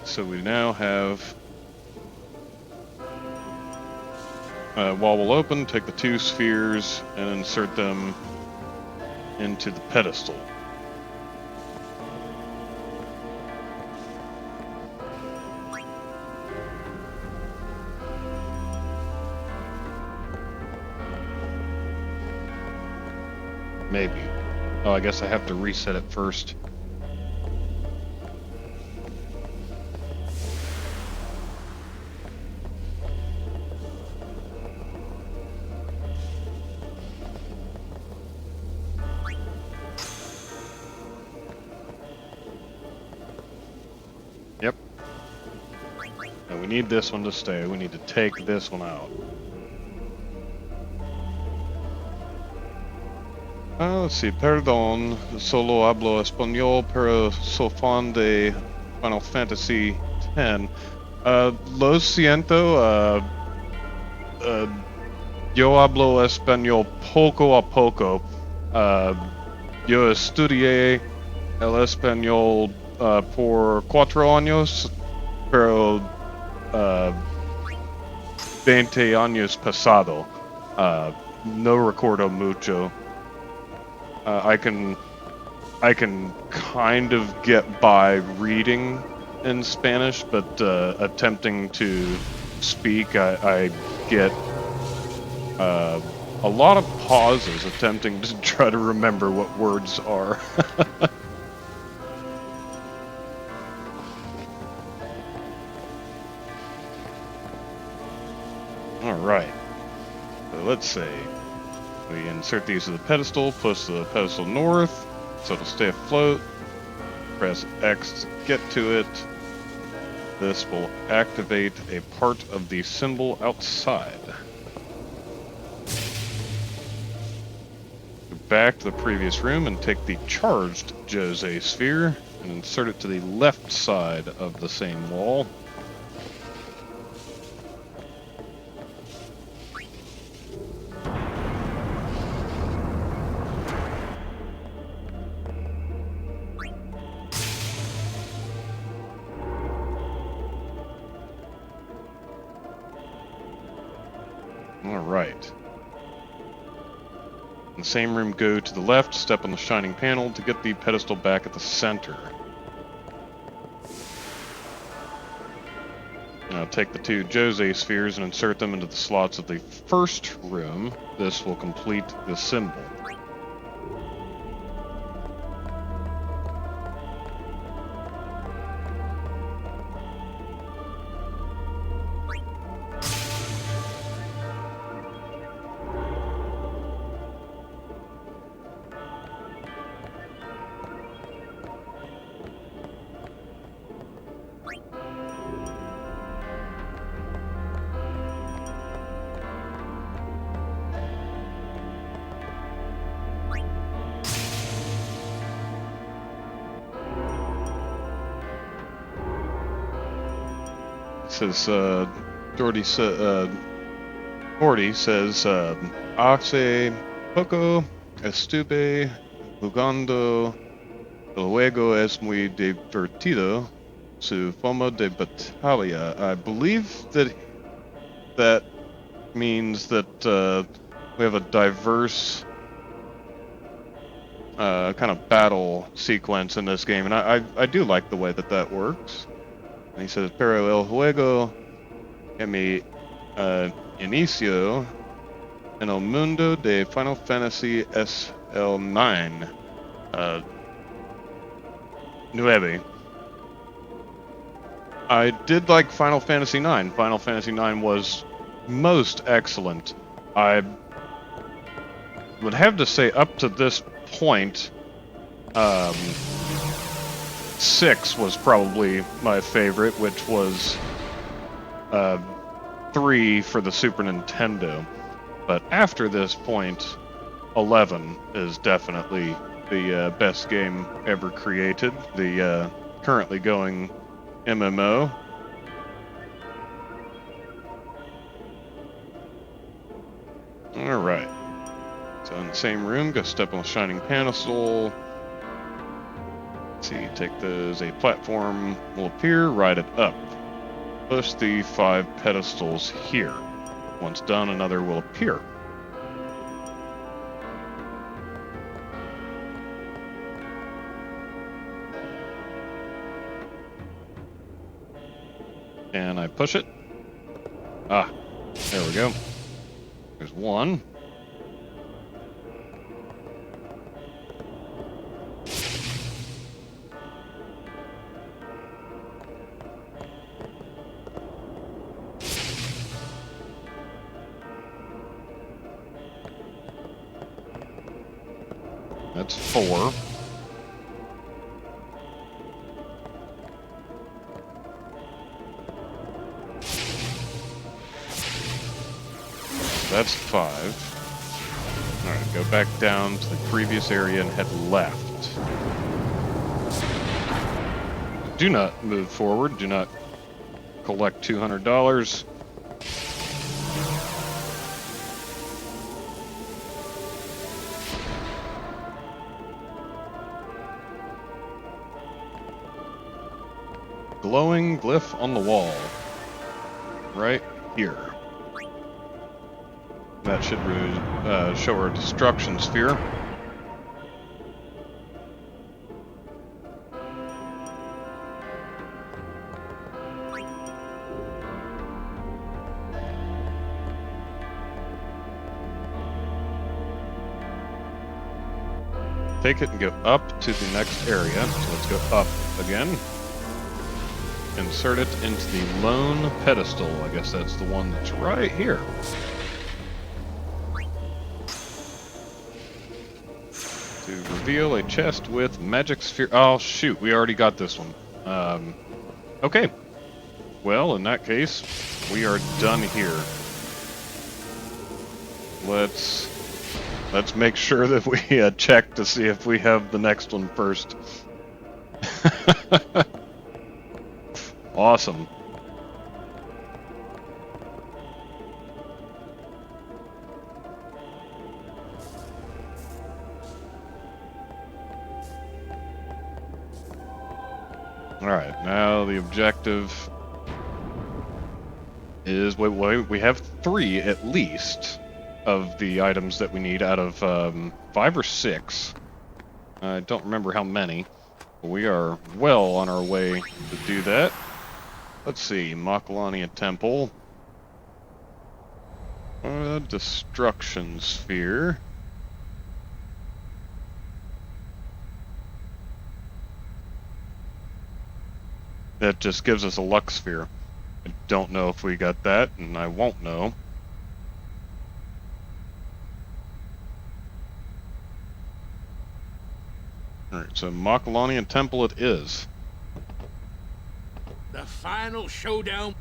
so we now have wall will open, take the 2 spheres and insert them into the pedestal. Maybe. Oh, I guess I have to reset it first. Yep. And we need this one to stay. We need to take this one out. Let's see, perdón, solo hablo español, pero soy fan de Final Fantasy X. Lo siento, yo hablo español poco a poco. Yo estudié el español por 4 años, pero 20 años pasado. No recuerdo mucho. I can kind of get by reading in Spanish, but attempting to speak, I get a lot of pauses attempting to try to remember what words are. Alright, so let's say we insert these to the pedestal, push the pedestal north, so it'll stay afloat. Press X to get to it. This will activate a part of the symbol outside. Go back to the previous room and take the charged Jose sphere and insert it to the left side of the same wall. Alright. In the same room, go to the left, step on the shining panel to get the pedestal back at the center. Now take the 2 Jose spheres and insert them into the slots of the first room. This will complete the symbol. Says, Gordy says, hace poco estuve jugando, el juego es muy divertido, su forma de batalla. I believe that that means that we have a diverse kind of battle sequence in this game, and I do like the way that that works. And he says, pero el juego en mi inicio en el mundo de Final Fantasy es el 9. 9. I did like Final Fantasy 9. Final Fantasy 9 was most excellent. I would have to say up to this point, 6 was probably my favorite, which was 3 for the Super Nintendo. But after this point, 11 is definitely the best game ever created. The currently going MMO. Alright. So in the same room, go step on the shining pedestal. Let's see, take those, a platform will appear, ride it up. Push the 5 pedestals here. Once done, another will appear. And I push it. Ah, there we go. There's one. That's 4. That's 5. Alright, go back down to the previous area and head left. Do not move forward. Do not collect $200. Glowing glyph on the wall. Right here. That should show our destruction sphere. Take it and go up to the next area. So let's go up again. Insert it into the lone pedestal. I guess that's the one that's right here. To reveal a chest with magic sphere. Oh shoot, we already got this one. Okay. Well, in that case, we are done here. Let's make sure that we check to see if we have the next one first. Awesome. Alright, now the objective is, we have 3 at least of the items that we need out of 5 or 6. I don't remember how many, but we are well on our way to do that. Let's see, Makalania Temple. Destruction Sphere. That just gives us a luck sphere. I don't know if we got that, and I won't know. Alright, so Makalania Temple it is. The final showdown.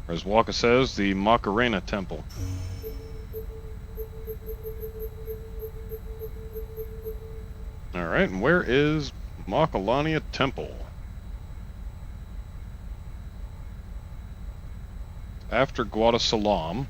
As Waka says, the Macarena Temple. Alright, and where is Makalania Temple? After Guadasalam.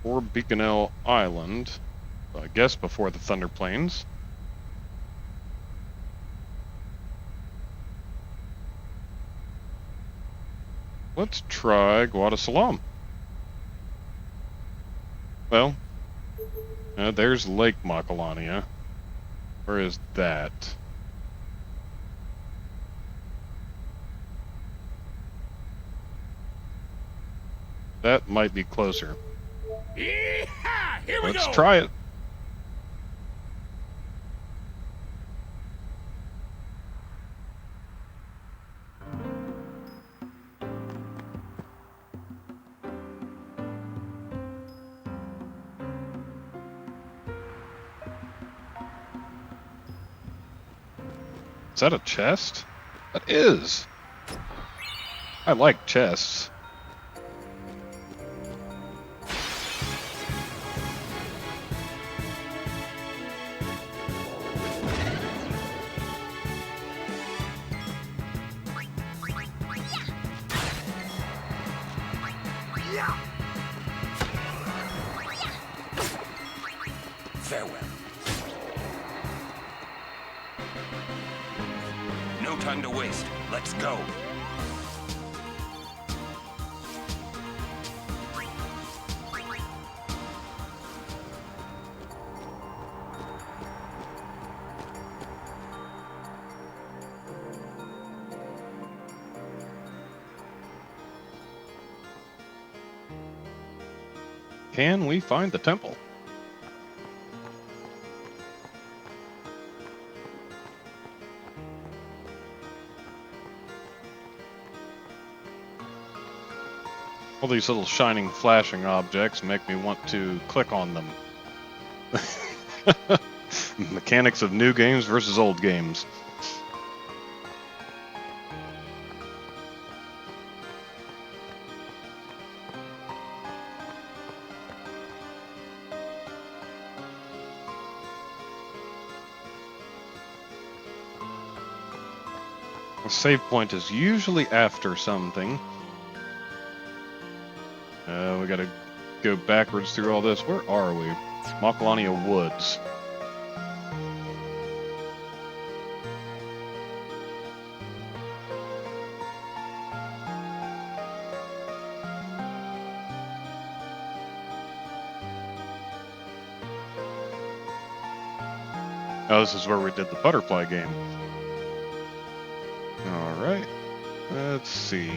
Or Beaconell Island, I guess before the Thunder Plains. Let's try Guadasalam. Well, there's Lake Makalania. Where is that? That might be closer. Yeehaw! Here we go! Let's try it. Is that a chest? That is. I like chests. Farewell. No time to waste. Let's go. Can we find the temple? All these little shining, flashing objects make me want to click on them. Mechanics of new games versus old games. A save point is usually after something. We gotta go backwards through all this. Where are we? Makalania Woods. Oh, this is where we did the butterfly game. Alright, let's see.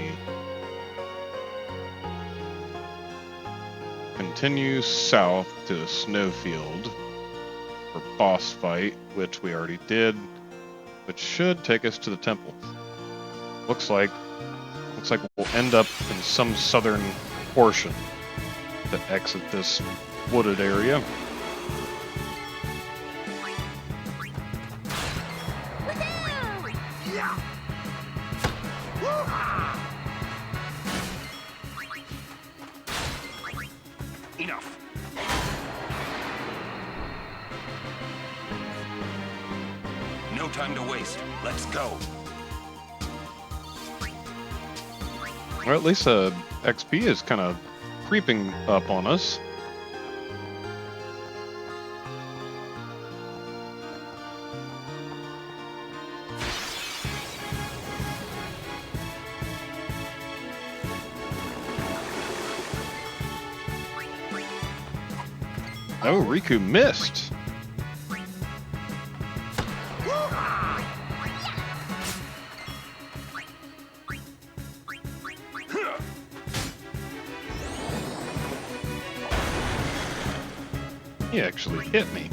Continue south to Snowfield for boss fight, which we already did, which should take us to the temple. Looks like we'll end up in some southern portion to exit this wooded area. Enough. No time to waste. Let's go. Or at least XP is kind of creeping up on us. Oh, Riku missed. He actually hit me.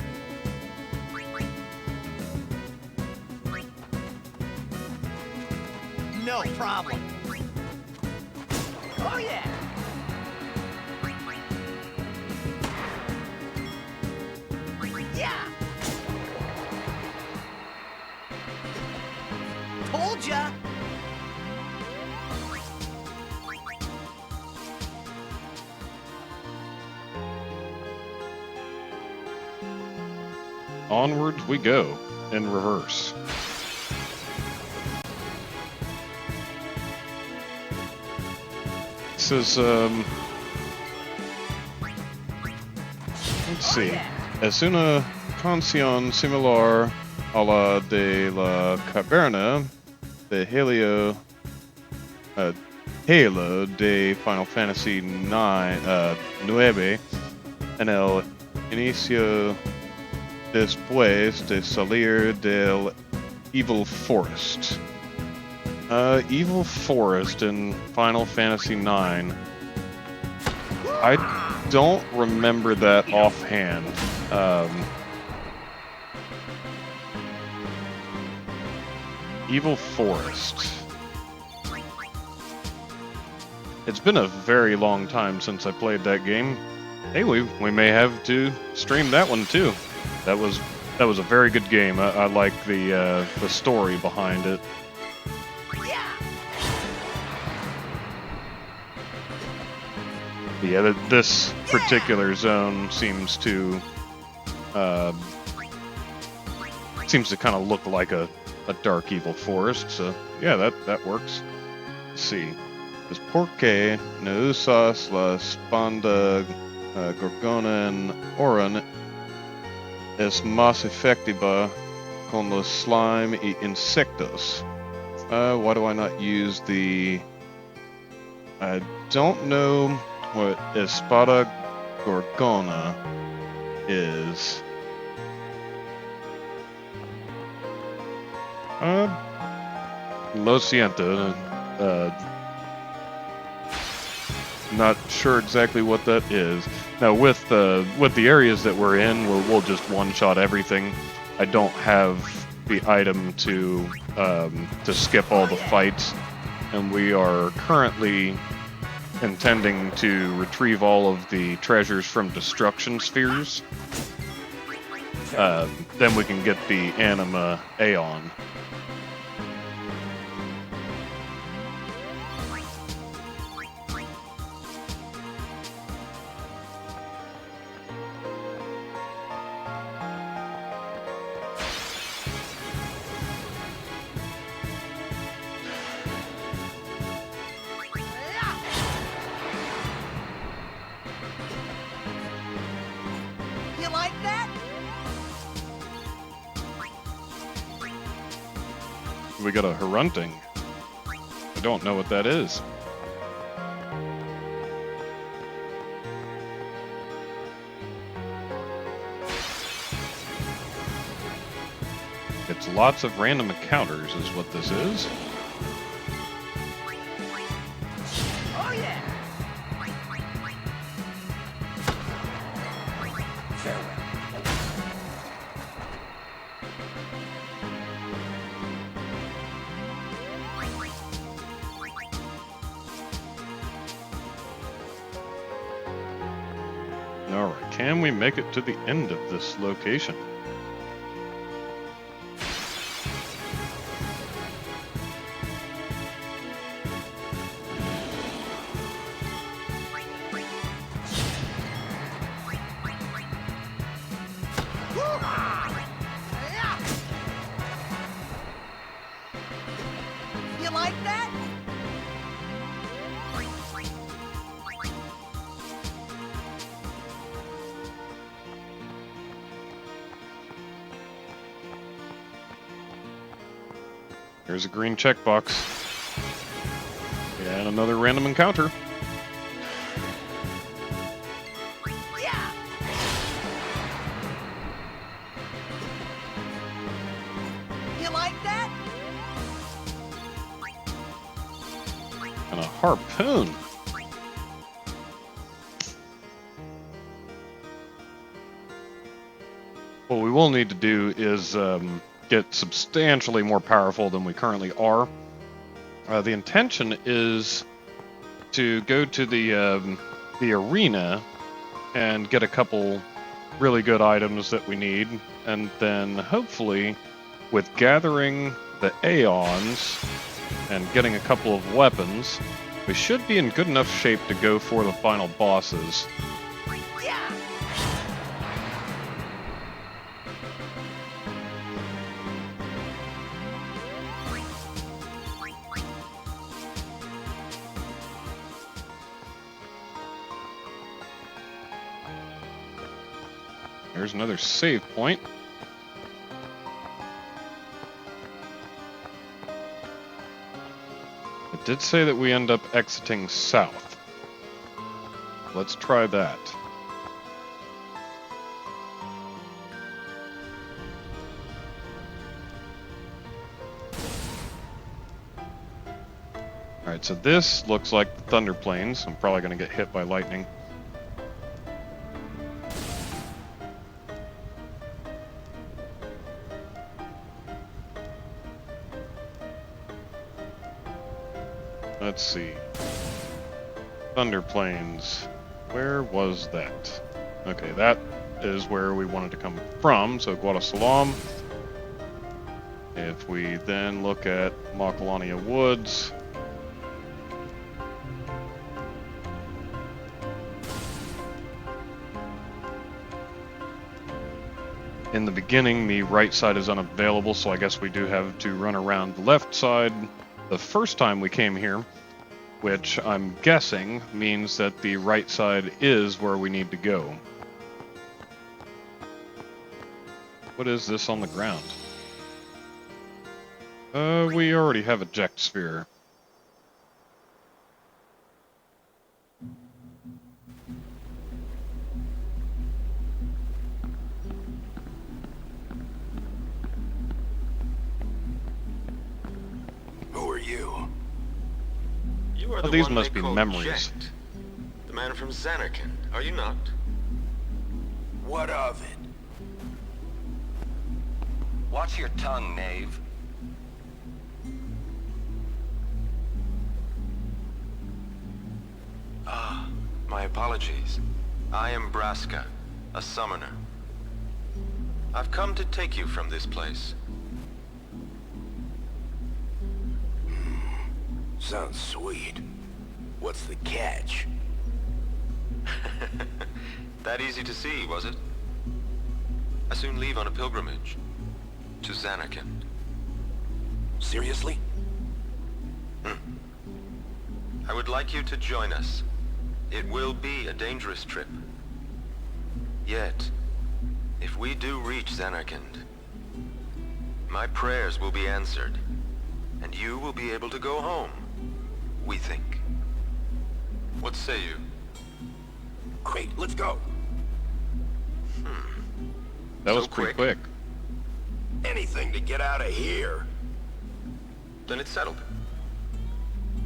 No problem. Oh yeah. Yeah. Told ya. Onwards we go, in reverse. This is, let's see. Es una canción similar a la de la caverna de Halo de Final Fantasy IX, en el inicio después de salir del Evil Forest. Evil Forest in Final Fantasy IX. I don't remember that offhand. Evil Forest. It's been a very long time since I played that game. Hey, we may have to stream that one too. That was a very good game. I like the story behind it. Yeah, this particular zone seems to kind of look like a dark evil forest. So yeah, that works. Let's see. Es porque no usas la espada gorgona en Oran es más efectiva con los slime y insectos. Why do I not use the... I don't know what Espada Gorgona is. Lo siento. Not sure exactly what that is. Now with the areas that we're in, we'll just one-shot everything. I don't have the item to skip all the fights, and we are currently intending to retrieve all of the treasures from destruction spheres. Then we can get the Anima Aeon. You like that? We got a Harunting. I don't know what that is. It's lots of random encounters is what this is. Oh yeah. Alright, can we make it to the end of this location? You like that? Here's a green checkbox. And another random encounter. Yeah. You like that? And a harpoon. What we will need to do is get substantially more powerful than we currently are. The intention is to go to the arena and get a couple really good items that we need, and then hopefully with gathering the aeons and getting a couple of weapons, we should be in good enough shape to go for the final bosses. Yeah. There's another save point. It did say that we end up exiting south. Let's try that. Alright, so this looks like the Thunder Plains. I'm probably going to get hit by lightning. Let's see. Thunder Plains. Where was that? Okay, that is where we wanted to come from, so Guadasalam. If we then look at Macalania Woods. In the beginning, the right side is unavailable, so I guess we do have to run around the left side the first time we came here, which I'm guessing means that the right side is where we need to go. What is this on the ground? We already have a eject sphere. Who are you? You are Oh, the these one must they be call memories. Jet, the man from Zanarkand, are you not? What of it? Watch your tongue, knave. Ah, my apologies. I am Braska, a summoner. I've come to take you from this place. Sounds sweet. What's the catch? That easy to see, was it? I soon leave on a pilgrimage to Zanarkand. Seriously? I would like you to join us. It will be a dangerous trip. Yet, if we do reach Zanarkand, my prayers will be answered, and you will be able to go home, we think. What say you? Great, let's go. That was pretty quick. Anything to get out of here. Then it's settled.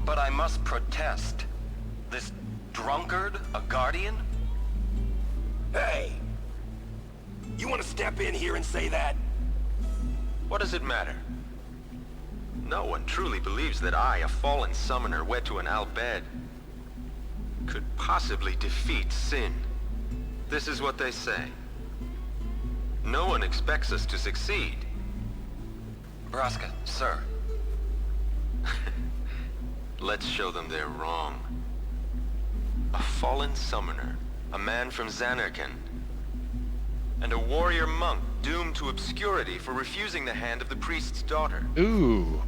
But I must protest. This drunkard, a guardian? Hey! You want to step in here and say that? What does it matter? No one truly believes that I, a fallen summoner wed to an Al-Bhed, could possibly defeat Sin. This is what they say. No one expects us to succeed. Braska, sir. Let's show them they're wrong. A fallen summoner, a man from Zanarkand, and a warrior monk doomed to obscurity for refusing the hand of the priest's daughter. Ooh.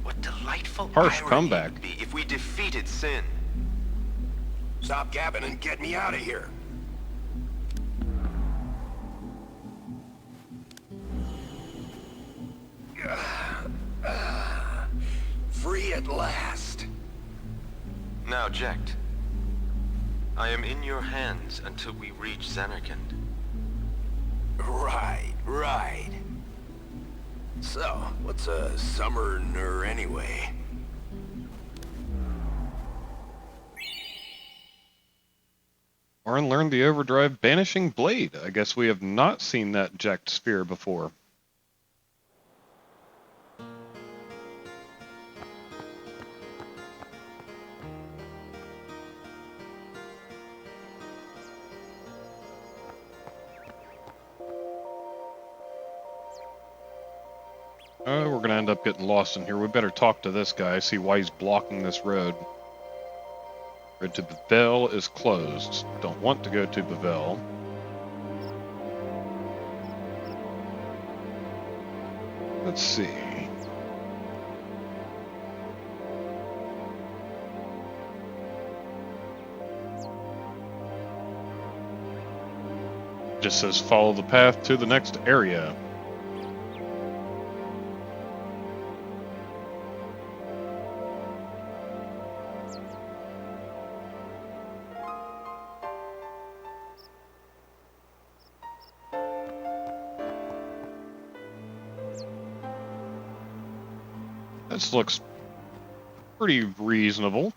What delightful Harsh irony comeback. it would be if we defeated Sin. Stop gabbing and get me out of here. Free at last. Now, Jekt. I am in your hands until we reach Zanarkand. Right. So, what's a summoner anyway? Warren learned the overdrive banishing blade. I guess we have not seen that eject sphere before. We're gonna end up getting lost in here. We better talk to this guy, see why he's blocking this road. Road to Bavel is closed. Don't want to go to Bavel. Let's see. Just says follow the path to the next area. This looks pretty reasonable.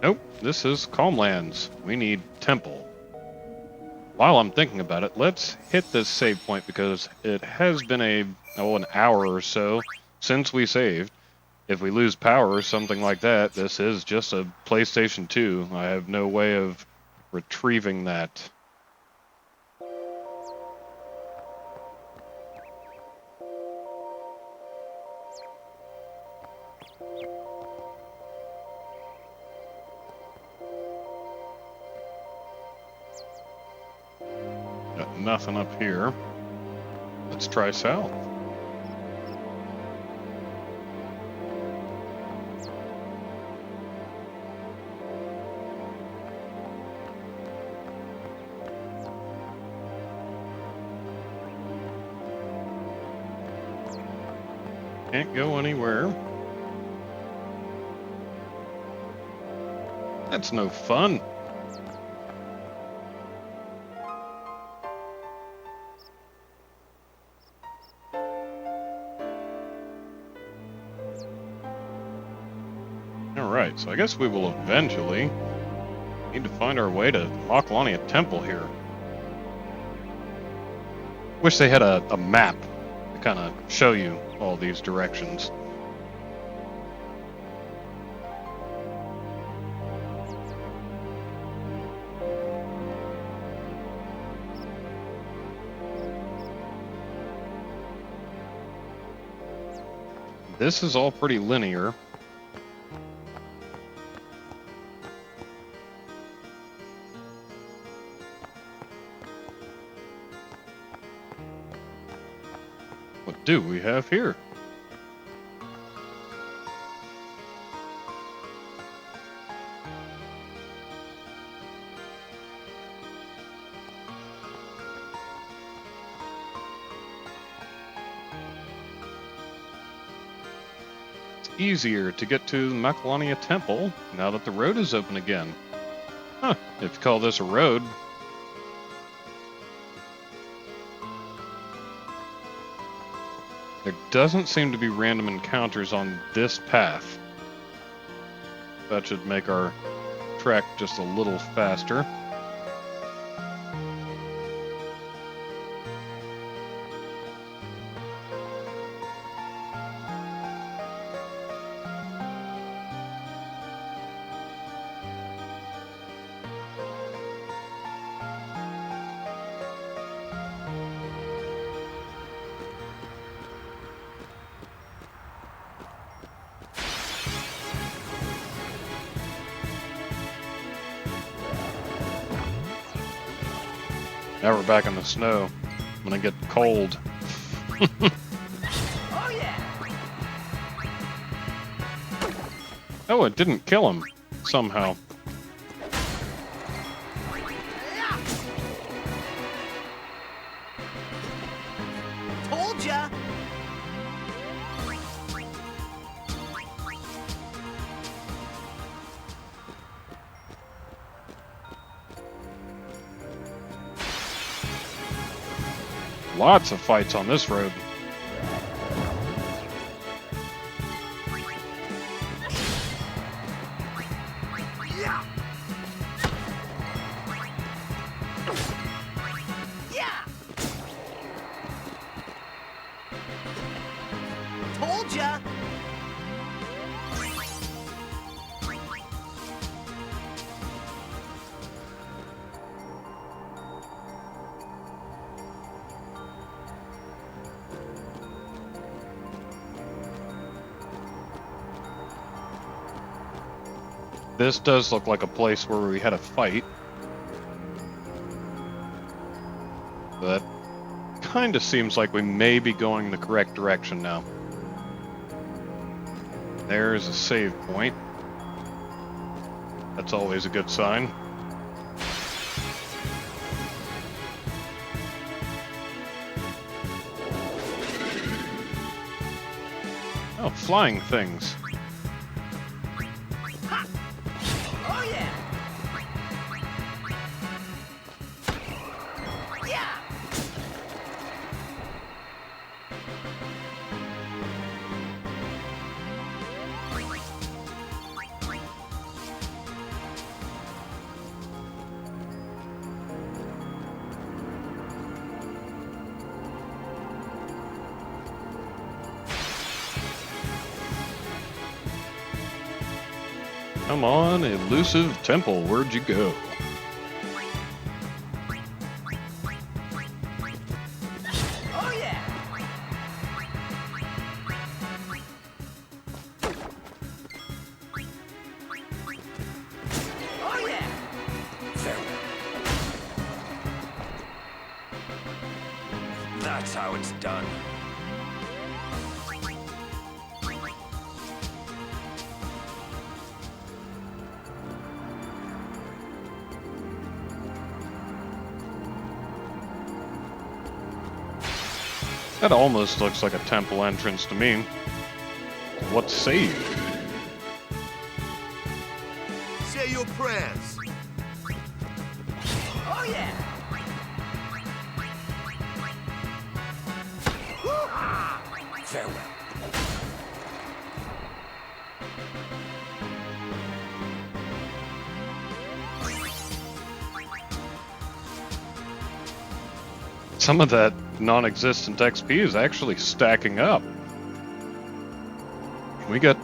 Nope, this is Calmlands. We need Temple. While I'm thinking about it, let's hit this save point because it has been an hour or so since we saved. If we lose power or something like that, this is just a PlayStation 2. I have no way of retrieving that. Got nothing up here. Let's try south. Can't go anywhere. That's no fun. Alright, so I guess we will eventually need to find our way to Makalania Temple here. Wish they had a map to kind of show you all these directions. This is all pretty linear. What do we have here? It's easier to get to the Makalania Temple now that the road is open again. Huh, if you call this a road. There doesn't seem to be random encounters on this path. That should make our trek just a little faster. Now we're back in the snow. I'm gonna get cold. Oh yeah! Oh, it didn't kill him somehow. Told ya! Lots of fights on this road. Yeah! Yeah! Told ya! This does look like a place where we had a fight. But kind of seems like we may be going the correct direction now. There's a save point. That's always a good sign. Oh, flying things. Oh yeah! Yeah! Come on, elusive temple, where'd you go? Oh yeah! Oh yeah! That's how it's done. That almost looks like a temple entrance to me. What say you? Say your prayers. Oh yeah! Farewell. Some of that non-existent XP is actually stacking up. We got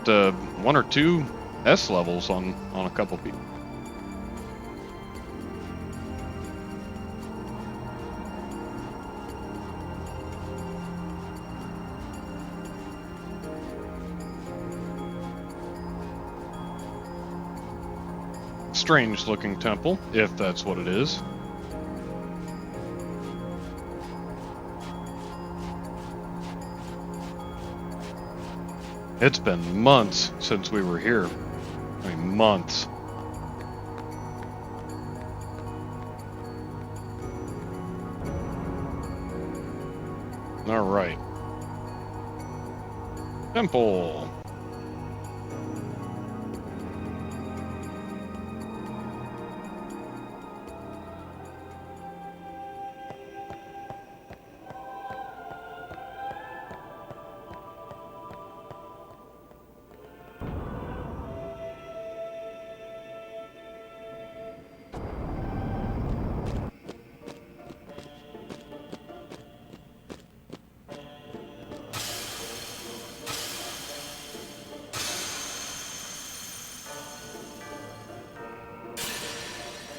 1 or 2 S levels on a couple people. Strange looking temple, if that's what it is. It's been months since we were here. I mean, months. All right. Temple.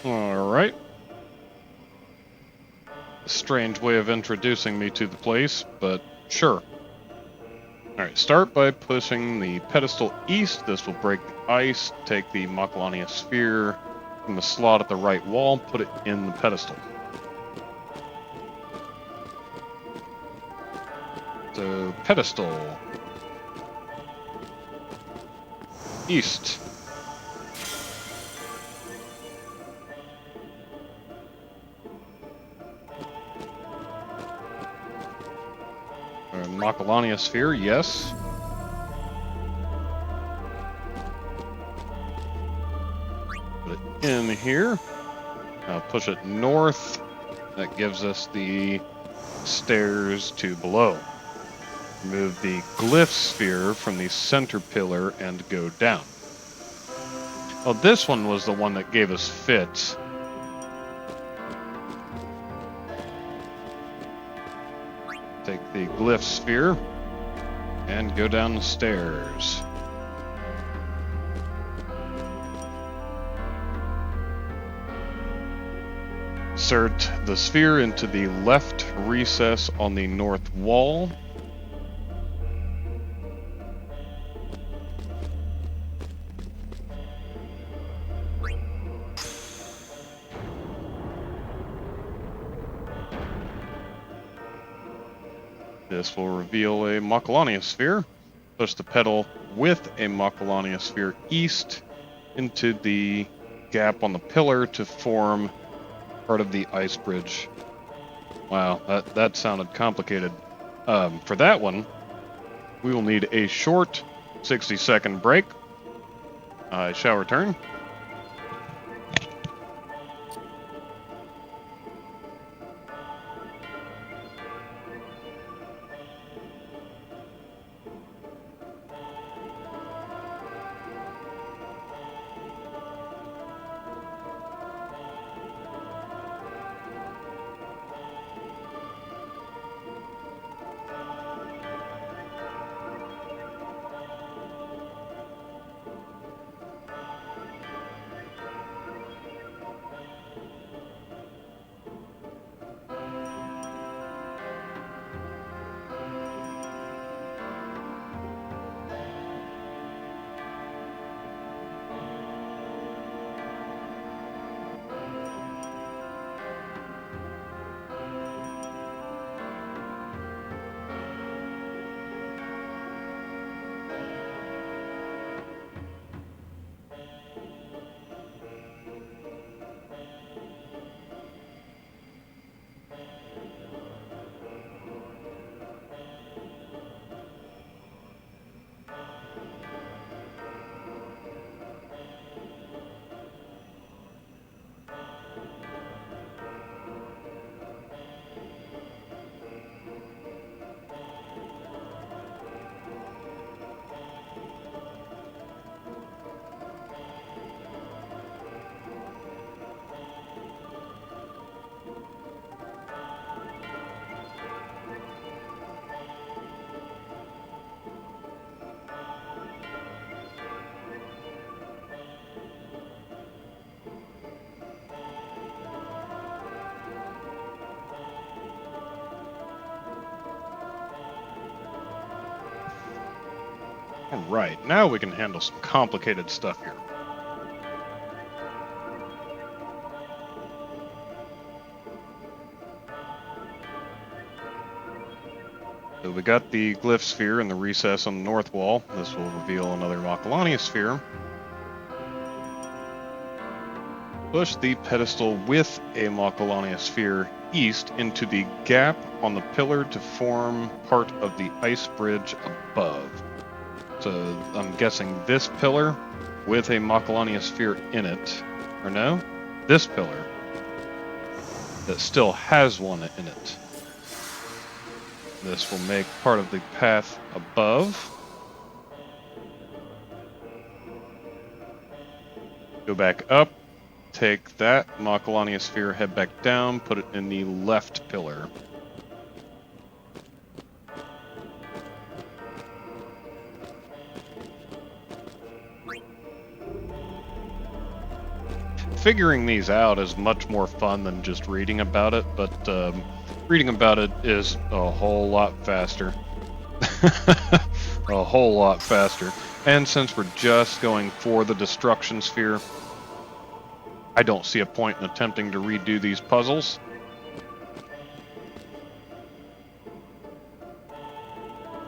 Alright. Strange way of introducing me to the place, but sure. Alright, start by pushing the pedestal east. This will break the ice. Take the Makalania sphere from the slot at the right wall, put it in the pedestal. So, pedestal. East. Makalania sphere, yes. Put it in here. Now push it north. That gives us the stairs to below. Remove the glyph sphere from the center pillar and go down. Well, this one was the one that gave us fits. Take the glyph sphere and go down the stairs. Insert the sphere into the left recess on the north wall. This will reveal a Makalania sphere. Push the pedal with a Makalania sphere east into the gap on the pillar to form part of the ice bridge. Wow, that sounded complicated. For that one, we will need a short 60-second break. I shall return. Alright, now we can handle some complicated stuff here. So we got the glyph sphere in the recess on the north wall. This will reveal another Macalania sphere. Push the pedestal with a Macalania sphere east into the gap on the pillar to form part of the ice bridge above. So I'm guessing this pillar with a Macalania sphere in it, or no, this pillar that still has one in it. This will make part of the path above. Go back up, take that Macalania sphere, head back down, put it in the left pillar. Figuring these out is much more fun than just reading about it, but reading about it is a whole lot faster. A whole lot faster. And since we're just going for the destruction sphere, I don't see a point in attempting to redo these puzzles.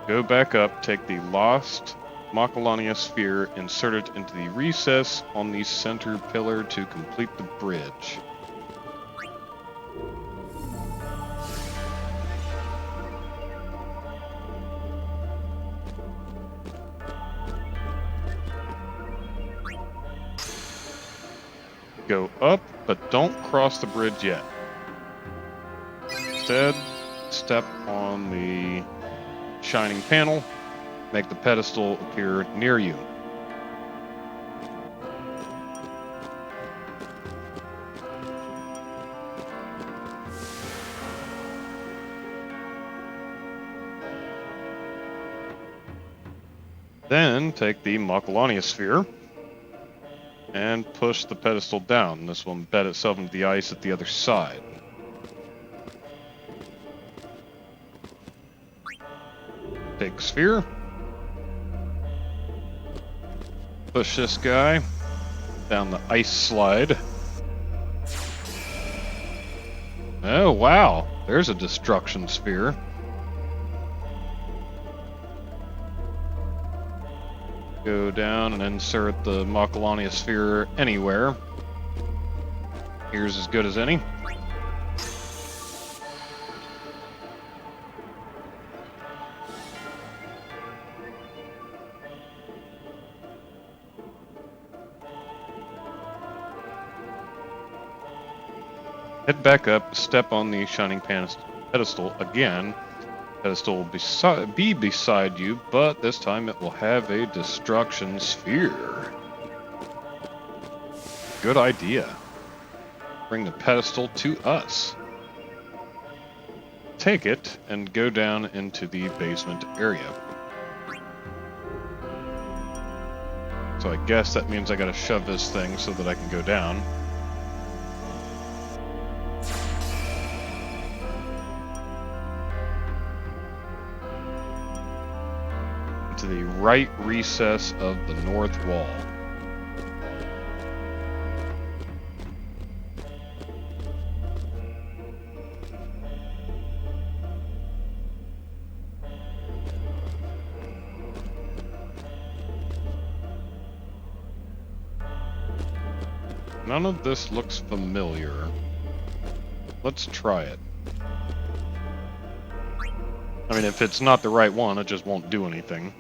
Go back up, take the lost Macalania sphere, insert it into the recess on the center pillar to complete the bridge. Go up, but don't cross the bridge yet. Instead, step on the shining panel, make the pedestal appear near you. Then take the Macalania sphere and push the pedestal down. This will embed itself into the ice at the other side. Take sphere. Push this guy down the ice slide. Oh wow, there's a destruction sphere. Go down and insert the Macalania sphere anywhere. Here's as good as any. Head back up, step on the shining pedestal again. Pedestal will be beside you, but this time it will have a destruction sphere. Good idea. Bring the pedestal to us. Take it and go down into the basement area. So I guess that means I gotta shove this thing so that I can go down. To the right recess of the north wall. None of this looks familiar. Let's try it. I mean, if it's not the right one, it just won't do anything.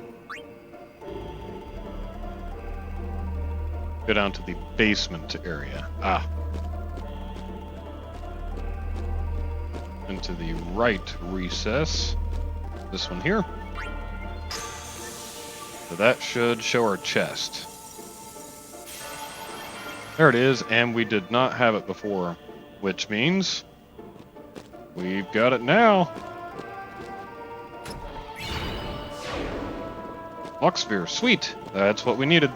Go down to the basement area. Ah. Into the right recess. This one here. So that should show our chest. There it is, and we did not have it before, which means we've got it now. Lock sphere, sweet. That's what we needed.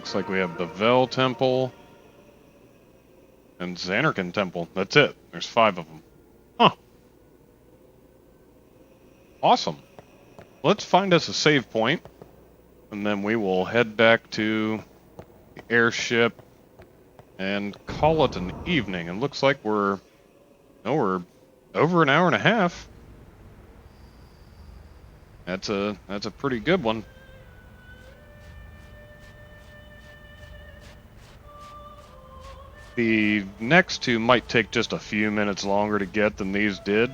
Looks like we have the Vel Temple and Xanarkin Temple. That's it. There's 5 of them. Huh. Awesome. Let's find us a save point, and then we will head back to the airship and call it an evening. It looks like we're over an hour and a half. That's a pretty good one. The next 2 might take just a few minutes longer to get than these did.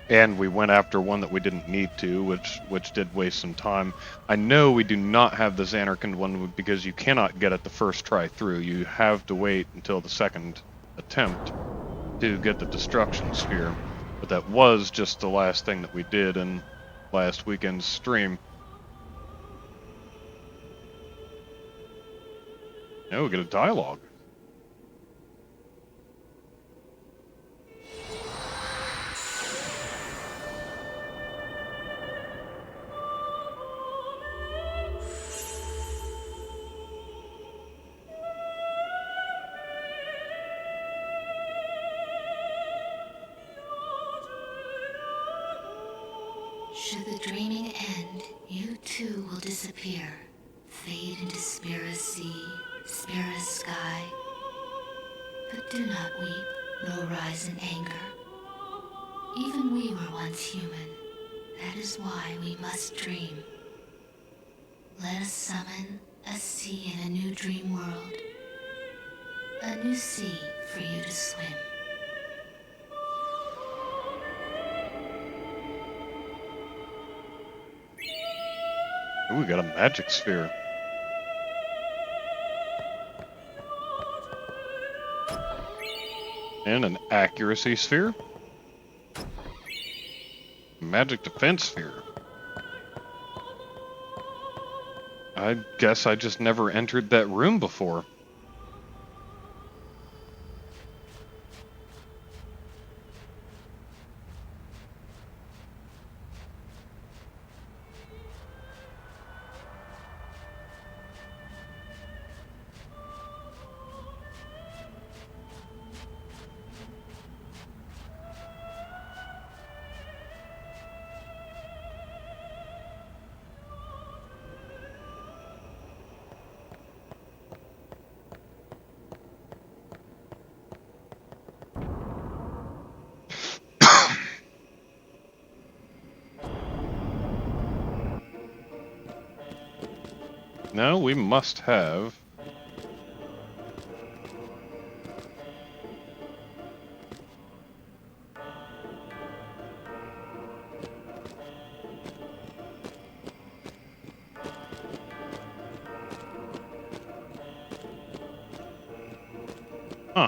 And we went after one that we didn't need to, which did waste some time. I know we do not have the Xanarkin one because you cannot get it the first try through. You have to wait until the second attempt to get the destruction sphere. But that was just the last thing that we did in last weekend's stream. Now we get a dialogue. Should the dreaming end, you too will disappear, fade into Spira's sea, Spira's sky. But do not weep, nor rise in anger. Even we were once human. That is why we must dream. Let us summon a sea in a new dream world. A new sea for you to swim. Ooh, we got a magic sphere. And an accuracy sphere. Magic defense sphere. I guess I just never entered that room before. No, we must have. Huh.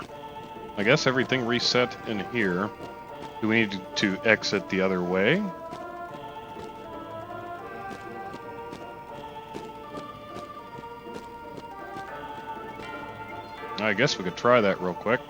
I guess everything reset in here. Do we need to exit the other way? I guess we could try that real quick.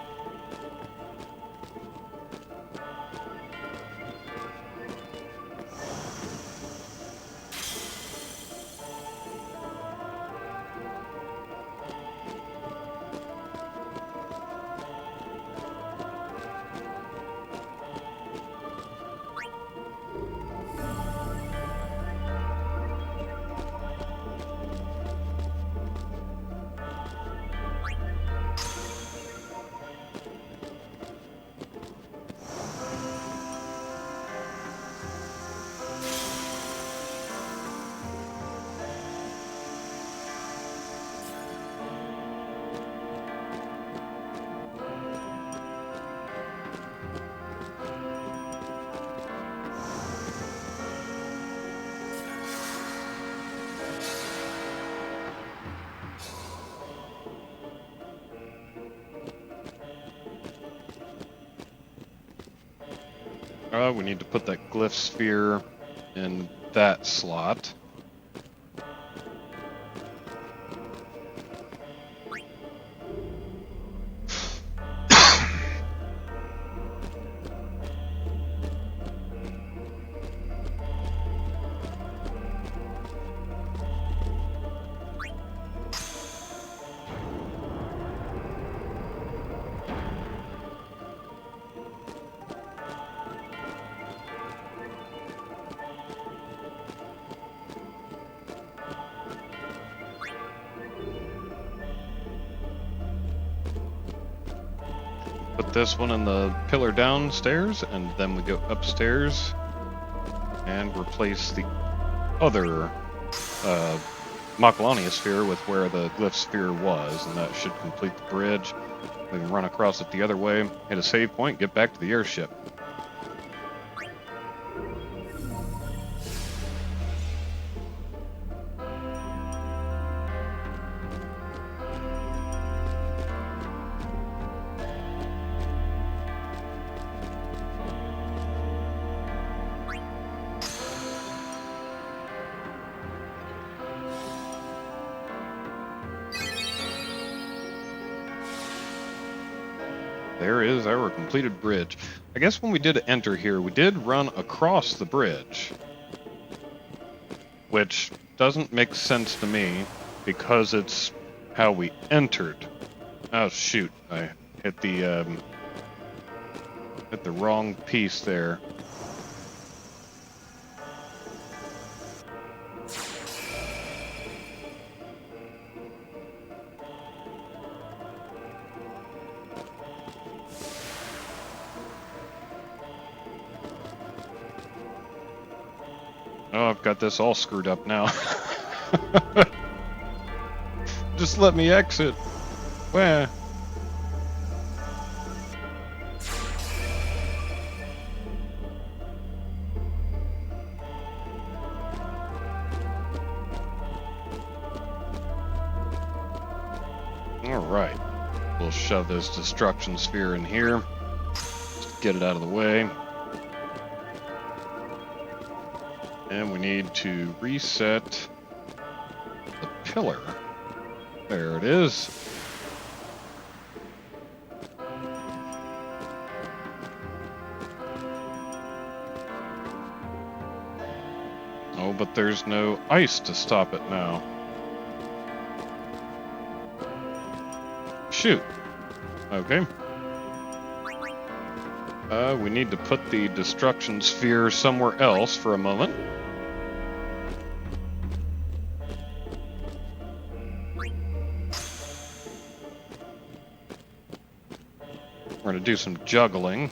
We need to put that glyph sphere in that slot. put this one in the pillar downstairs, and then we go upstairs and replace the other Makalania sphere with where the glyph sphere was, and that should complete the bridge. We can run across it the other way, hit a save point, get back to the airship. There is our completed bridge. I guess when we did enter here, we did run across the bridge, which doesn't make sense to me because it's how we entered. Oh shoot, I hit the wrong piece there. Oh, I've got this all screwed up now. Just let me exit. Where? Alright. We'll shove this destruction sphere in here. Just get it out of the way. And we need to reset the pillar. There it is. Oh, but there's no ice to stop it now. Shoot. Okay. We need to put the destruction sphere somewhere else for a moment. We're going to do some juggling.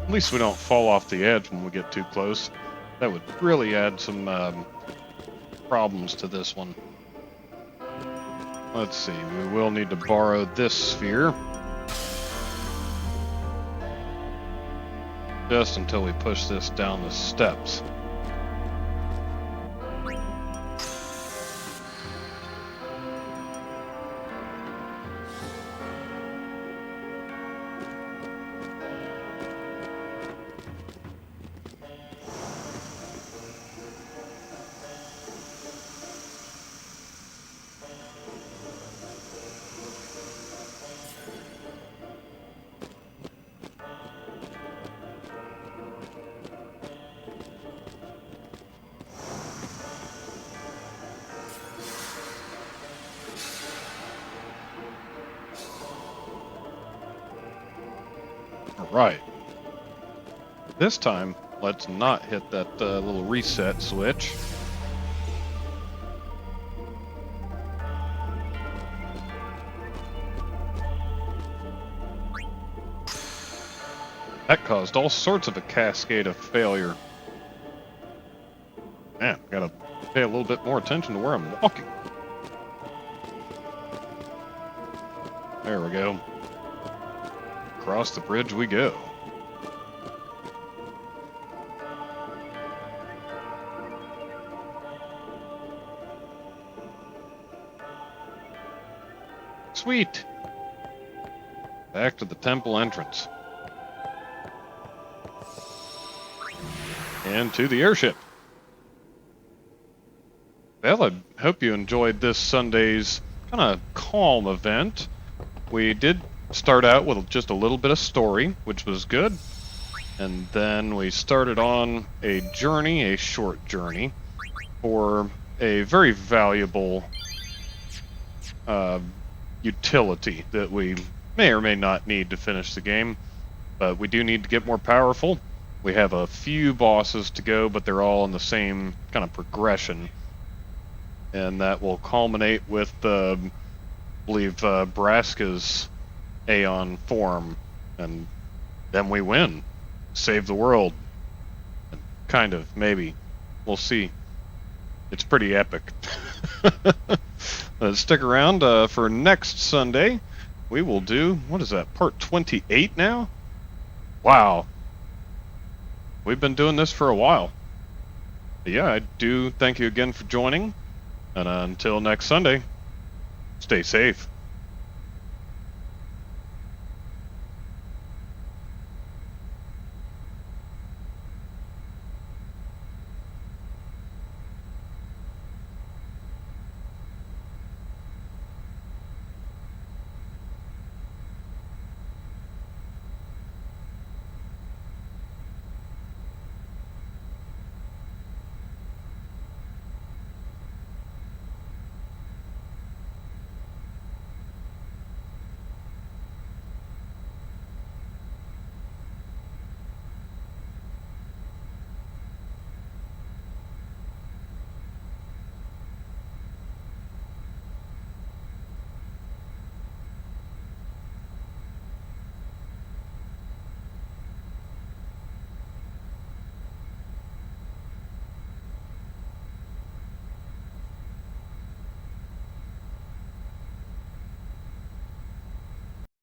At least we don't fall off the edge when we get too close. That would really add some problems to this one. Let's see, we will need to borrow this sphere. Just until we push this down the steps. Right. This time, let's not hit that little reset switch. That caused all sorts of a cascade of failure. Man, gotta pay a little bit more attention to where I'm walking. There we go. Across the bridge we go. Sweet. Back to the temple entrance. And to the airship. Well, I hope you enjoyed this Sunday's kind of calm event. We did start out with just a little bit of story, which was good. And then we started on a journey, a short journey, for a very valuable utility that we may or may not need to finish the game. But we do need to get more powerful. We have a few bosses to go, but they're all in the same kind of progression. And that will culminate with, I believe, Braska's Aeon form. And then we win. Save the world. Kind of, maybe. We'll see. It's pretty epic. Stick around for next Sunday. We will do, what is that, part 28 now? Wow. We've been doing this for a while. But yeah, I do thank you again for joining. And until next Sunday, stay safe.